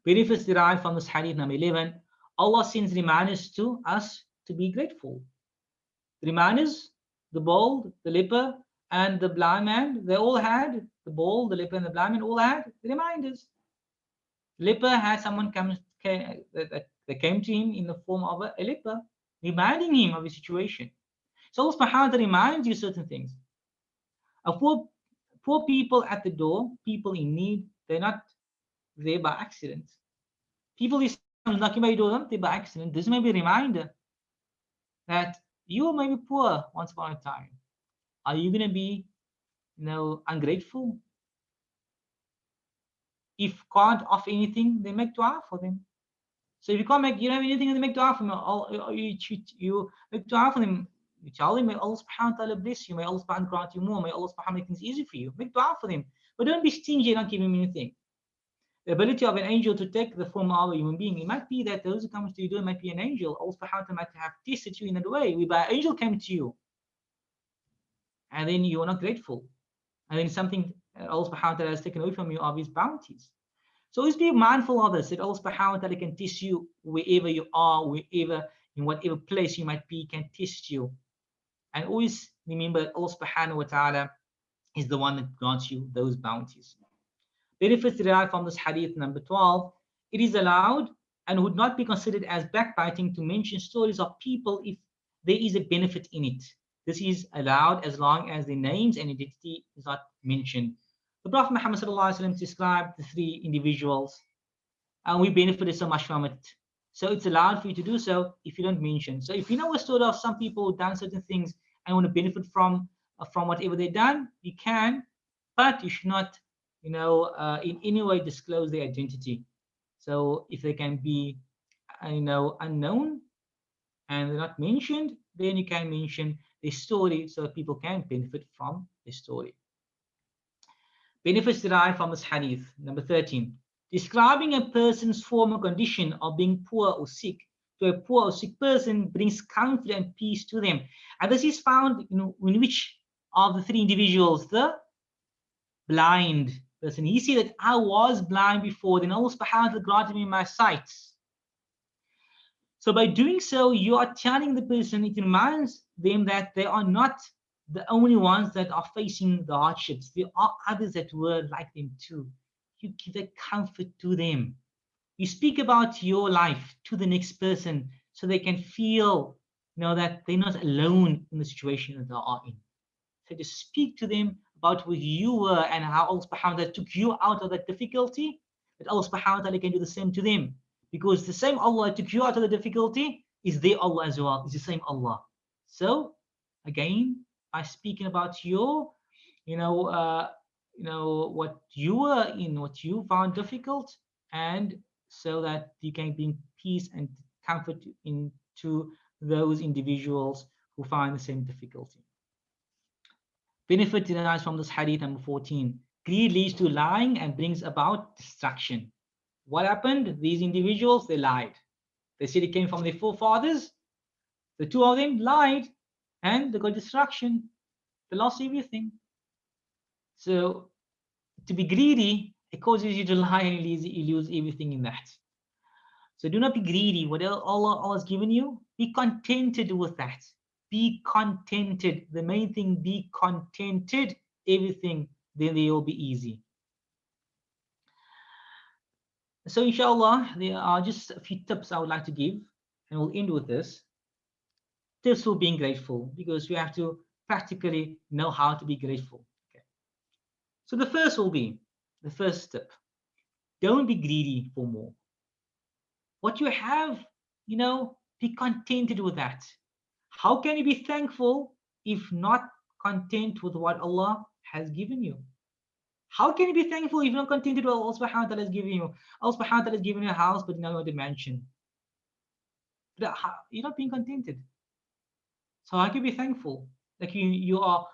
Benefits derived from this hadith, number 11. Allah sends reminders to us to be grateful. The reminders, the bald, the leper, and the blind man, they all had, the bald, the leper, and the blind man all had the reminders. Leper had someone that came to him in the form of a leper, reminding him of his situation. So Allah subhanahu wa ta'ala reminds you certain things. Poor people at the door, people in need, they're not there by accident. People who are knocking by your door, not there by accident. This may be a reminder that you may be poor once upon a time. Are you going to be, ungrateful? If can't offer anything, then make dua for them. So if you can't you don't have anything, then make dua for them. You make dua for them. You tell them, may Allah subhanahu wa ta'ala bless you. May Allah subhanahu wa ta'ala grant you more. May Allah subhanahu wa ta'ala make things easy for you. Make dua for them. But don't be stingy and not give them anything. The ability of an angel to take the form of a human being, it might be that those who come to you might be an angel. Allah subhanahu wa ta'ala might have tested you in that way, whereby an angel came to you. And then you are not grateful. And then something Allah subhanahu wa ta'ala has taken away from you of His bounties. So always be mindful of this, that Allah subhanahu wa ta'ala can test you wherever you are, in whatever place you might be, can test you. And always remember that Allah subhanahu wa ta'ala is the one that grants you those bounties. Benefits derived from this hadith, number 12. It is allowed and would not be considered as backbiting to mention stories of people if there is a benefit in it. This is allowed as long as the names and identity is not mentioned. The Prophet Muhammad ﷺ described the 3 individuals, and we benefited so much from it. So it's allowed for you to do so if you don't mention. So if you know a story of some people who've done certain things and want to benefit from whatever they've done, you can, but you should not, in any way disclose their identity. So if they can be, unknown and they're not mentioned, then you can mention their story so that people can benefit from their story. Benefits derived from this hadith, number 13. Describing a person's former condition of being poor or sick to a poor or sick person brings comfort and peace to them. And this is found in which of the 3 individuals? The blind person. He said that I was blind before, then Allah subhanahu wa ta'ala granted me my sight. So by doing so, you are telling the person, it reminds them that they are not the only ones that are facing the hardships. There are others that were like them too. You give a comfort to them. You speak about your life to the next person so they can feel, that they're not alone in the situation that they are in. So to speak to them about where you were and how Allah subhanahu wa ta'ala took you out of that difficulty, that Allah subhanahu wa ta'ala can do the same to them. Because the same Allah that took you out of the difficulty is their Allah as well. It's the same Allah. So again, by speaking about your, what you were in, what you found difficult, and so that you can bring peace and comfort into those individuals who find the same difficulty. Benefit derives from this hadith number 14. Greed leads to lying and brings about destruction. What happened? These individuals, they lied. They said it came from their forefathers. The two of them lied and they got destruction. They lost everything. So to be greedy, it causes you to lie and you lose everything in that. So do not be greedy. Whatever Allah has given you, be contented with that. Be contented. The main thing, be contented. Everything, then they will be easy. So inshallah, there are just a few tips I would like to give, and we'll end with this. Tips for being grateful, because you have to practically know how to be grateful. Okay. So the first tip, don't be greedy for more. What you have, be contented with that. How can you be thankful if not content with what Allah has given you? How can you be thankful if you're not contented with what Allah subhanahu wa ta'ala has given you? Allah subhanahu wa ta'ala has given you a house, but now you want a mansion. But you're not being contented. So how can you be thankful? Like you are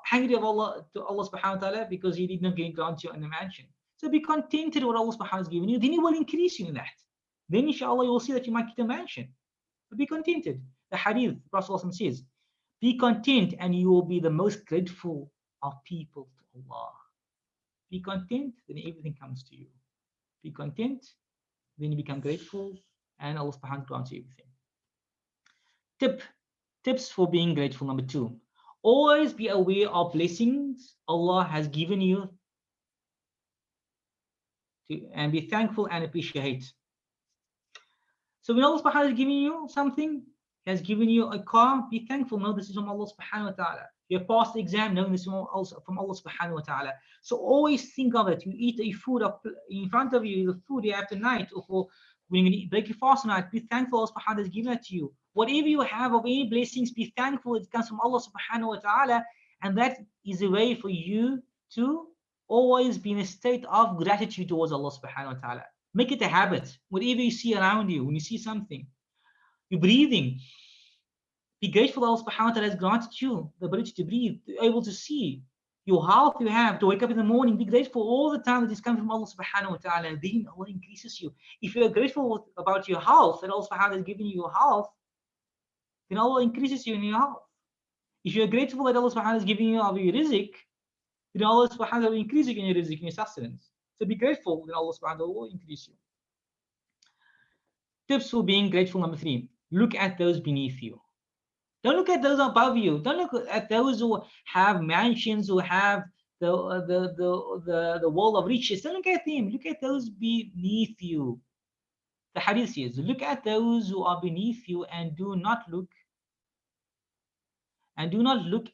hungry of Allah to Allah subhanahu wa ta'ala because He did not grant you a mansion. So be contented with what Allah subhanahu wa ta'ala has given you, then He will increase you in that. Then inshallah you will see that you might get a mansion. But be contented. The hadith, the Prophet says, be content and you will be the most grateful of people to Allah. Be content, then everything comes to you. Be content, then you become grateful, and Allah subhanahu wa ta'ala grants you everything. Tips for being grateful, number 2. Always be aware of blessings Allah has given you and be thankful and appreciate. So when Allah subhanahu wa ta'ala is giving you something, He has given you a car, be thankful. No, this is from Allah subhanahu wa ta'ala. You have passed the exam, no, this is from Allah subhanahu wa ta'ala. So always think of it. You eat a food in front of you, the food you have tonight, or when you break your fast tonight, be thankful Allah subhanahu wa ta'ala has given it to you. Whatever you have of any blessings, be thankful. It comes from Allah subhanahu wa ta'ala. And that is a way for you to always be in a state of gratitude towards Allah subhanahu wa ta'ala. Make it a habit. Whatever you see around you, when you see something, you're breathing, be grateful Allah subhanahu wa ta'ala has granted you the ability to breathe, to be able to see, your health you have, to wake up in the morning. Be grateful all the time that it's coming from Allah subhanahu wa ta'ala. Then Allah increases you. If you are grateful about your health, that Allah subhanahu wa ta'ala has given you your health, then Allah increases you in your health. If you are grateful that Allah subhanahu wa ta'ala is giving you of your rizq, then Allah subhanahu wa ta'ala will increase you in your rizq, in your sustenance. So be grateful, then Allah subhanahu wa ta'ala will increase you. Tips for being grateful, number 3. Look at those beneath you. Don't look at those above you. Don't look at those who have mansions, who have the world of riches. Don't look at them. Look at those beneath you. The hadith says, look at those who are beneath you and do not look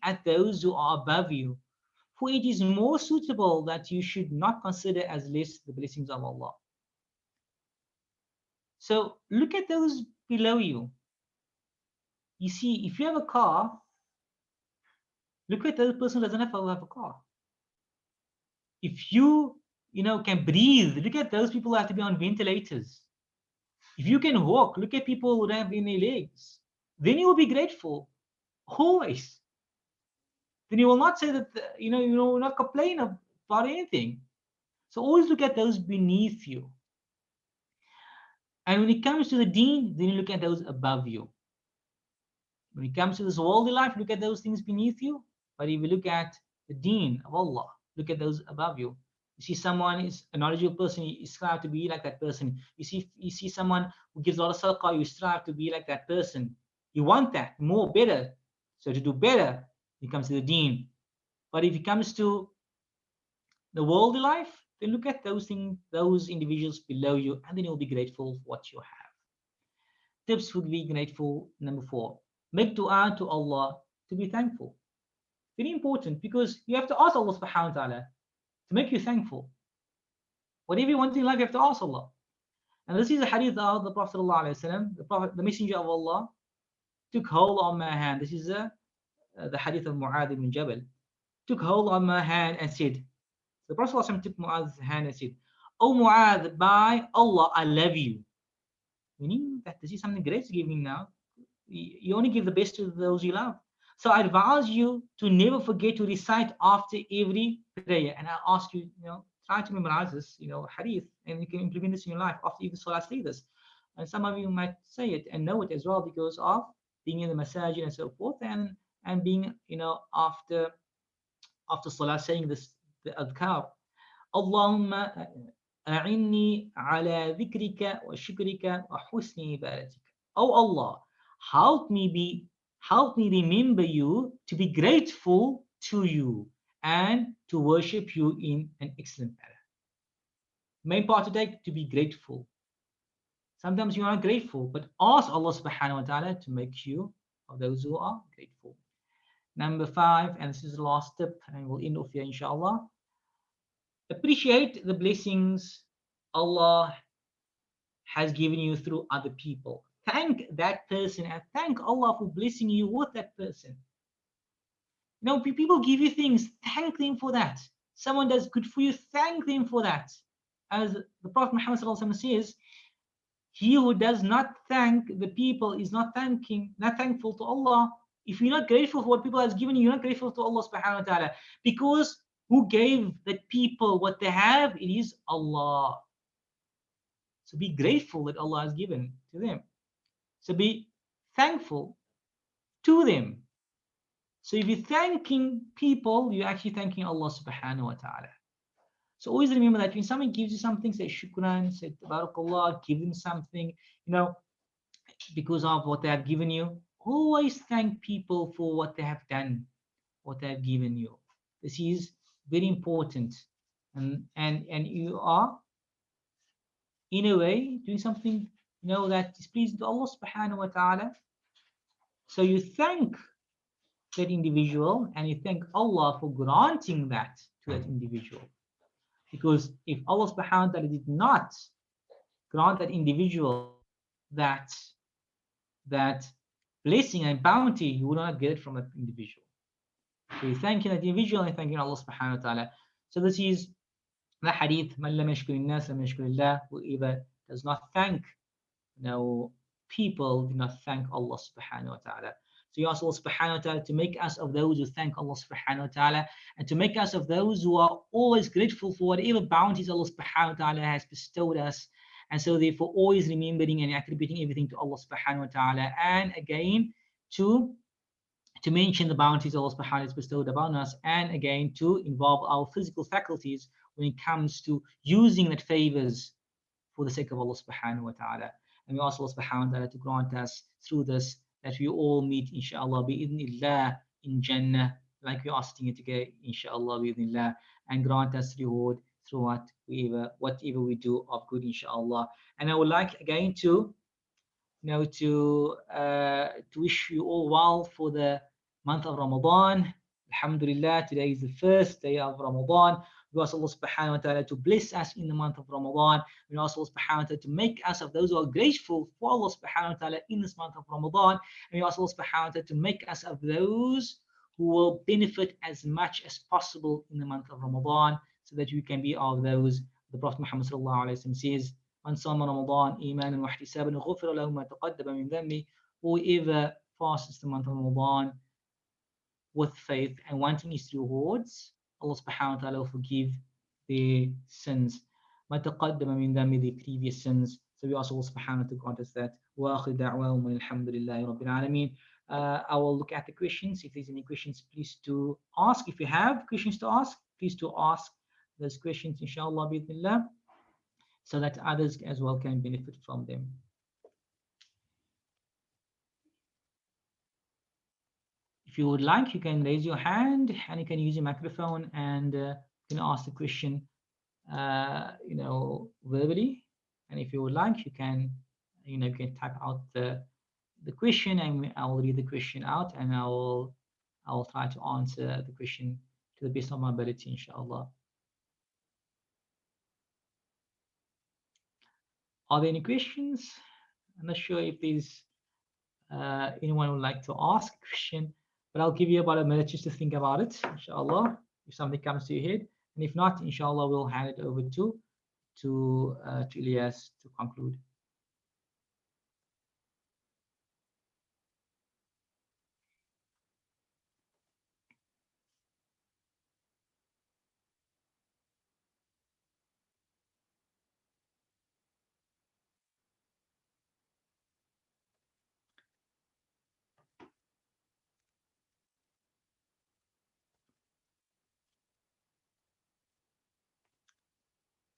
at those who are above you. For it is more suitable that you should not consider as less the blessings of Allah. So look at those below you. You see, if you have a car, look at the person who doesn't have a car. If you can breathe, look at those people who have to be on ventilators. If you can walk, look at people who don't have any legs. Then you will be grateful, always. Then you will not say that, you will not complain about anything. So always look at those beneath you. And when it comes to the deen, then you look at those above you. When it comes to this worldly life, look at those things beneath you. But if you look at the deen of Allah, look at those above you. You see someone is a knowledgeable person, you strive to be like that person. You see someone who gives a lot of sadaqah, you strive to be like that person. You want that more, better. So to do better, it comes to the deen. But if it comes to the worldly life, then look at those things, those individuals below you, and then you'll be grateful for what you have. Tips for being grateful. Number 4, make dua to Allah to be thankful. Very important, because you have to ask Allah subhanahu wa ta'ala to make you thankful. Whatever you want in life, you have to ask Allah. And this is a hadith of the Prophet ﷺ, the Messenger of Allah, took hold on my hand. This is the hadith of Mu'adh ibn Jabal. Took hold on my hand and said, the Prophet ﷺ took Mu'adh's hand and said, "O Mu'adh, by Allah, I love you." Meaning that this is something great to give me now. You only give the best to those you love. So I advise you to never forget to recite after every prayer. And I ask you, try to memorize this, hadith, and you can implement this in your life after every salah. Say this. And some of you might say it and know it as well because of being in the masajid and so forth, and being, after salah saying this, the adhkar. Allahumma a'inni ala dhikrika wa shukrika wa husni ibadatika. Oh Allah, help me remember you, to be grateful to you, and to worship you in an excellent manner. Main part today, to be grateful. Sometimes you are not grateful, but ask Allah subhanahu wa ta'ala to make you of those who are grateful. Number 5, and this is the last tip, and we'll end off here inshallah. Appreciate the blessings Allah has given you through other people. Thank that person and thank Allah for blessing you with that person. People give you things, thank them for that. Someone does good for you, thank them for that. As the Prophet Muhammad says, he who does not thank the people is not thankful to Allah. If you're not grateful for what people has given you, you're not grateful to Allah subhanahu wa ta'ala. Because who gave the people what they have? It is Allah. So be grateful that Allah has given to them. So be thankful to them. So if you're thanking people, you're actually thanking Allah subhanahu wa ta'ala. So always remember that when someone gives you something, say shukran, say tabarakallah, give them something, because of what they have given you. Always thank people for what they have done, what they have given you. This is very important. And you are, in a way, doing something, that is pleasing to Allah subhanahu wa ta'ala. So you thank that individual and you thank Allah for granting that to that individual. Because if Allah subhanahu wa ta'ala did not grant that individual that blessing and bounty, you would not get it from that individual. So you're thanking that individual and thanking Allah subhanahu wa ta'ala. So this is the hadith, man lam yashkur an-nas lam yashkur Allah. Whoever does not thank people, do not thank Allah subhanahu wa ta'ala. So you ask Allah subhanahu wa ta'ala to make us of those who thank Allah subhanahu wa ta'ala, and to make us of those who are always grateful for whatever bounties Allah subhanahu wa ta'ala has bestowed us. And so therefore always remembering and attributing everything to Allah subhanahu wa ta'ala. And again, to mention the bounties Allah subhanahu wa ta'ala has bestowed upon us, and again to involve our physical faculties when it comes to using that favors for the sake of Allah subhanahu wa ta'ala. And we ask Allah subhanahu wa ta'ala to grant us through this that we all meet inshallah bi'idhnillah in Jannah, like we are sitting here today inshallah bi'idhnillah, and grant us reward through whatever we do of good inshallah. And I would like again to wish you all well for the month of Ramadan. Alhamdulillah, today is the first day of Ramadan. We ask Allah subhanahu wa ta'ala to bless us in the month of Ramadan. We ask Allah subhanahu wa ta'ala to make us of those who are grateful for Allah subhanahu wa ta'ala in this month of Ramadan. And we ask Allah subhanahu wa ta'ala to make us of those who will benefit as much as possible in the month of Ramadan, so that we can be of those. The Prophet Muhammad sallallahu alayhi wa sallam says, "Man sama Ramadan imanan wa ihtisaban ghufira lahu ma taqaddama min dhanbi." Whoever fasts the month of Ramadan with faith and wanting his rewards, Allah subhanahu wa ta'ala will forgive their sins. مَا تَقَدَّمَ مِنْ ذَنْبِ, the previous sins. So we ask Allah subhanahu wa ta'ala to grant us that. وَآخِرُ دَعْوَاهُمْ الْحَمْدُ لِلَّهِ رَبِّ الْعَالَمِينَ. I will look at the questions. If there's any questions, please do ask. If you have questions to ask, please do ask those questions, inshallah, bismillah, so that others as well can benefit from them. If you would like, you can raise your hand and you can use your microphone and you can ask the question, verbally. And if you would like, you can, you can type out the question, and I will read the question out, and I will try to answer the question to the best of my ability, inshallah. Are there any questions? I'm not sure if there's anyone would like to ask a question, but I'll give you about a minute just to think about it, inshallah, if something comes to your head. And if not, inshallah, we'll hand it over to Ilyas to conclude.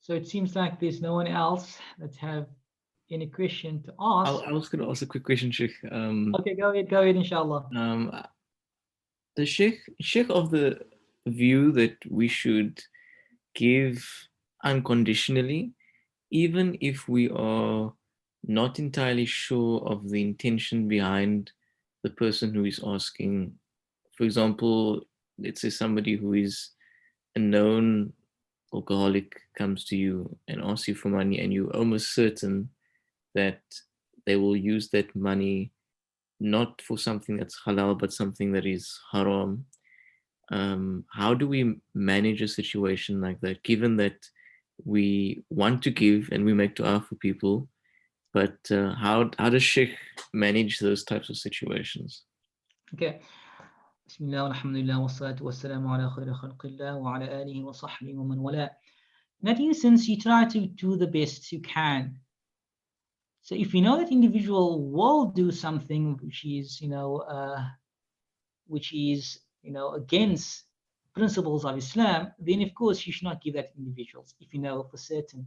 So it seems like there's no one else that have any question to ask. I was going to ask a quick question, Sheikh. Okay, go ahead, inshallah. The Sheikh of the view that we should give unconditionally, even if we are not entirely sure of the intention behind the person who is asking. For example, let's say somebody who is a known alcoholic comes to you and asks you for money, and you're almost certain that they will use that money not for something that's halal, but something that is haram. How do we manage a situation like that, given that we want to give and we make dua for people, but how does Sheikh manage those types of situations? Okay. Bismillah, alhamdulillah, wassalatu wassalamu ala khayri khalqillah wa ala alihi wa sahbihi wa man wala. In that instance, you try to do the best you can. So if you know that individual will do something which is, against principles of Islam, then of course you should not give that individuals if you know for certain.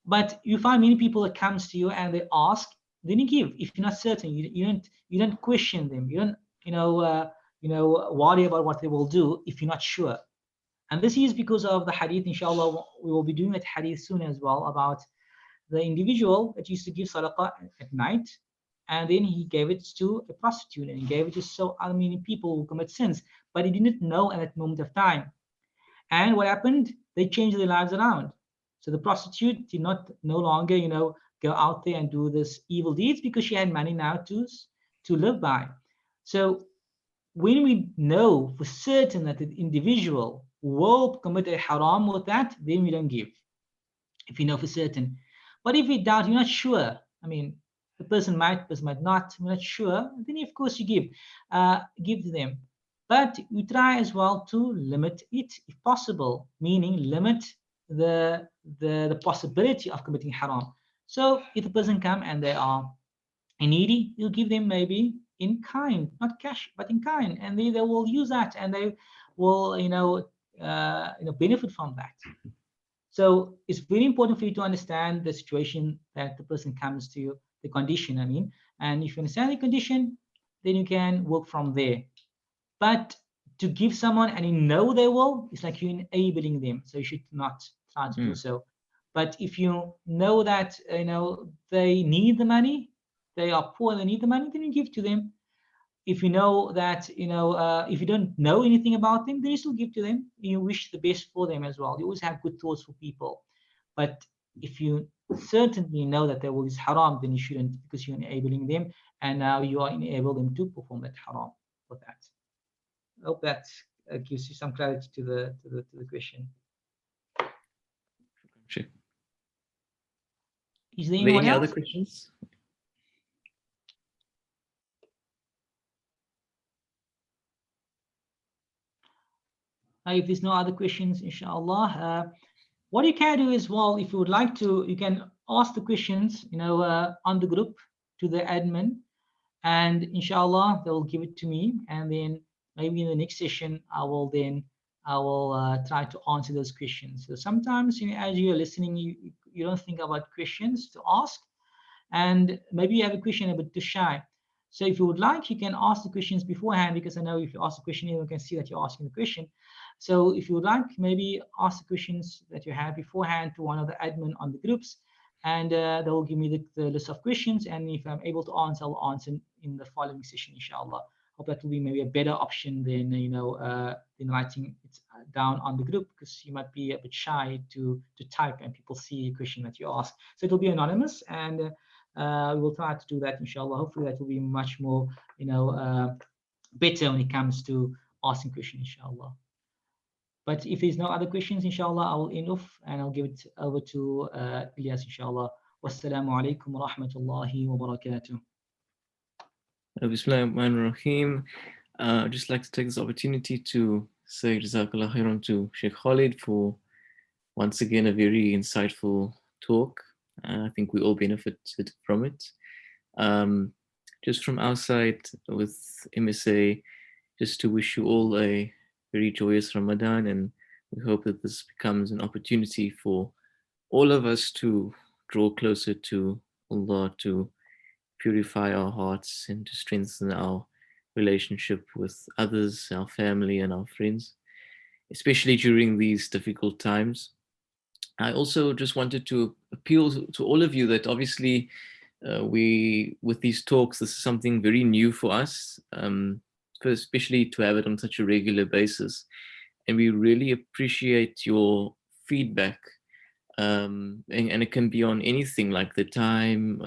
But you find many people that comes to you and they ask, then you give. If you're not certain, you don't question them. You don't worry about what they will do if you're not sure. And this is because of the hadith. Inshallah, we will be doing that hadith soon as well, about the individual that used to give sadaqah at night, and then he gave it to a prostitute, and he gave it to so many people who commit sins, but he didn't know at that moment of time. And what happened? They changed their lives around. So the prostitute did not no longer, go out there and do this evil deeds because she had money now to live by. So when we know for certain that the individual will commit a haram with that, then we don't give. If you know for certain. But if you doubt, you're not sure. I mean, the person might not. We're not sure. Then of course you give to them. But we try as well to limit it if possible, meaning limit the possibility of committing haram. So if the person come and they are needy, you'll give them maybe in kind, not cash, but in kind, and they will use that, and they will benefit from that. So it's very important for you to understand the situation that the person comes to you, the condition, and if you understand the condition, then you can work from there. But to give someone and you know they will, it's like you're enabling them, so you should not try to do so. But if you know that they need the money, they are poor and they need the money, then you give to them. If you know that if you don't know anything about them, then you still give to them. You wish the best for them as well. You always have good thoughts for people. But if you certainly know that there is haram, then you shouldn't, because you're enabling them, and now you are enabling them to perform that haram for that. I hope that gives you some clarity to the question. Sure. Is there anyone any else? other questions? If there's no other questions, inshallah, what you can do is, well, if you would like to, you can ask the questions, on the group to the admin, and inshallah, they will give it to me, and then maybe in the next session, I will then I will try to answer those questions. So sometimes, as you're listening, you don't think about questions to ask, and maybe you have a question a bit too shy. So if you would like, you can ask the questions beforehand, because I know if you ask the question, everyone can see that you're asking the question. So if you would like, maybe ask the questions that you have beforehand to one of the admin on the groups, and they will give me the list of questions. And if I'm able to answer, I'll answer in the following session, inshallah. Hope that will be maybe a better option than than writing it down on the group, because you might be a bit shy to type and people see a question that you ask. So it will be anonymous, and we will try to do that, inshallah. Hopefully that will be much more better when it comes to asking questions, inshallah. But if there's no other questions, inshallah, I will end off and I'll give it over to Ilyas, inshallah. Wassalamu alaikum wa rahmatullahi wa barakatuh. Bismillahirrahmanirrahim. I'd just like to take this opportunity to say Jazakallah khairan to Sheikh Khalid for once again a very insightful talk. I think we all benefited from it. Just from our side with MSA, just to wish you all a very joyous Ramadan, and we hope that this becomes an opportunity for all of us to draw closer to Allah, to purify our hearts and to strengthen our relationship with others, our family and our friends, especially during these difficult times. I also just wanted to appeal to all of you that obviously with these talks, this is something very new for us, especially to have it on such a regular basis. And we really appreciate your feedback. And it can be on anything like the time,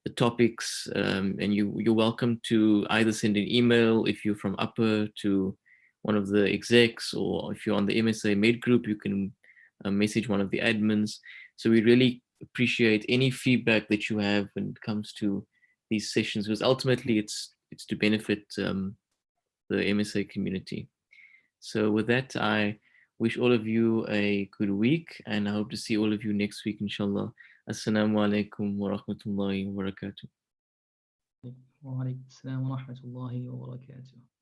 the topics, and you're welcome to either send an email if you're from Upper to one of the execs, or if you're on the MSA Med group, you can message one of the admins. So we really appreciate any feedback that you have when it comes to these sessions, because ultimately it's to benefit the MSA community. So with that, I wish all of you a good week, and I hope to see all of you next week, inshallah. Assalamu alaikum wa rahmatullahi wa barakatuh. Wa alaikum assalam wa rahmatullahi wa barakatuh.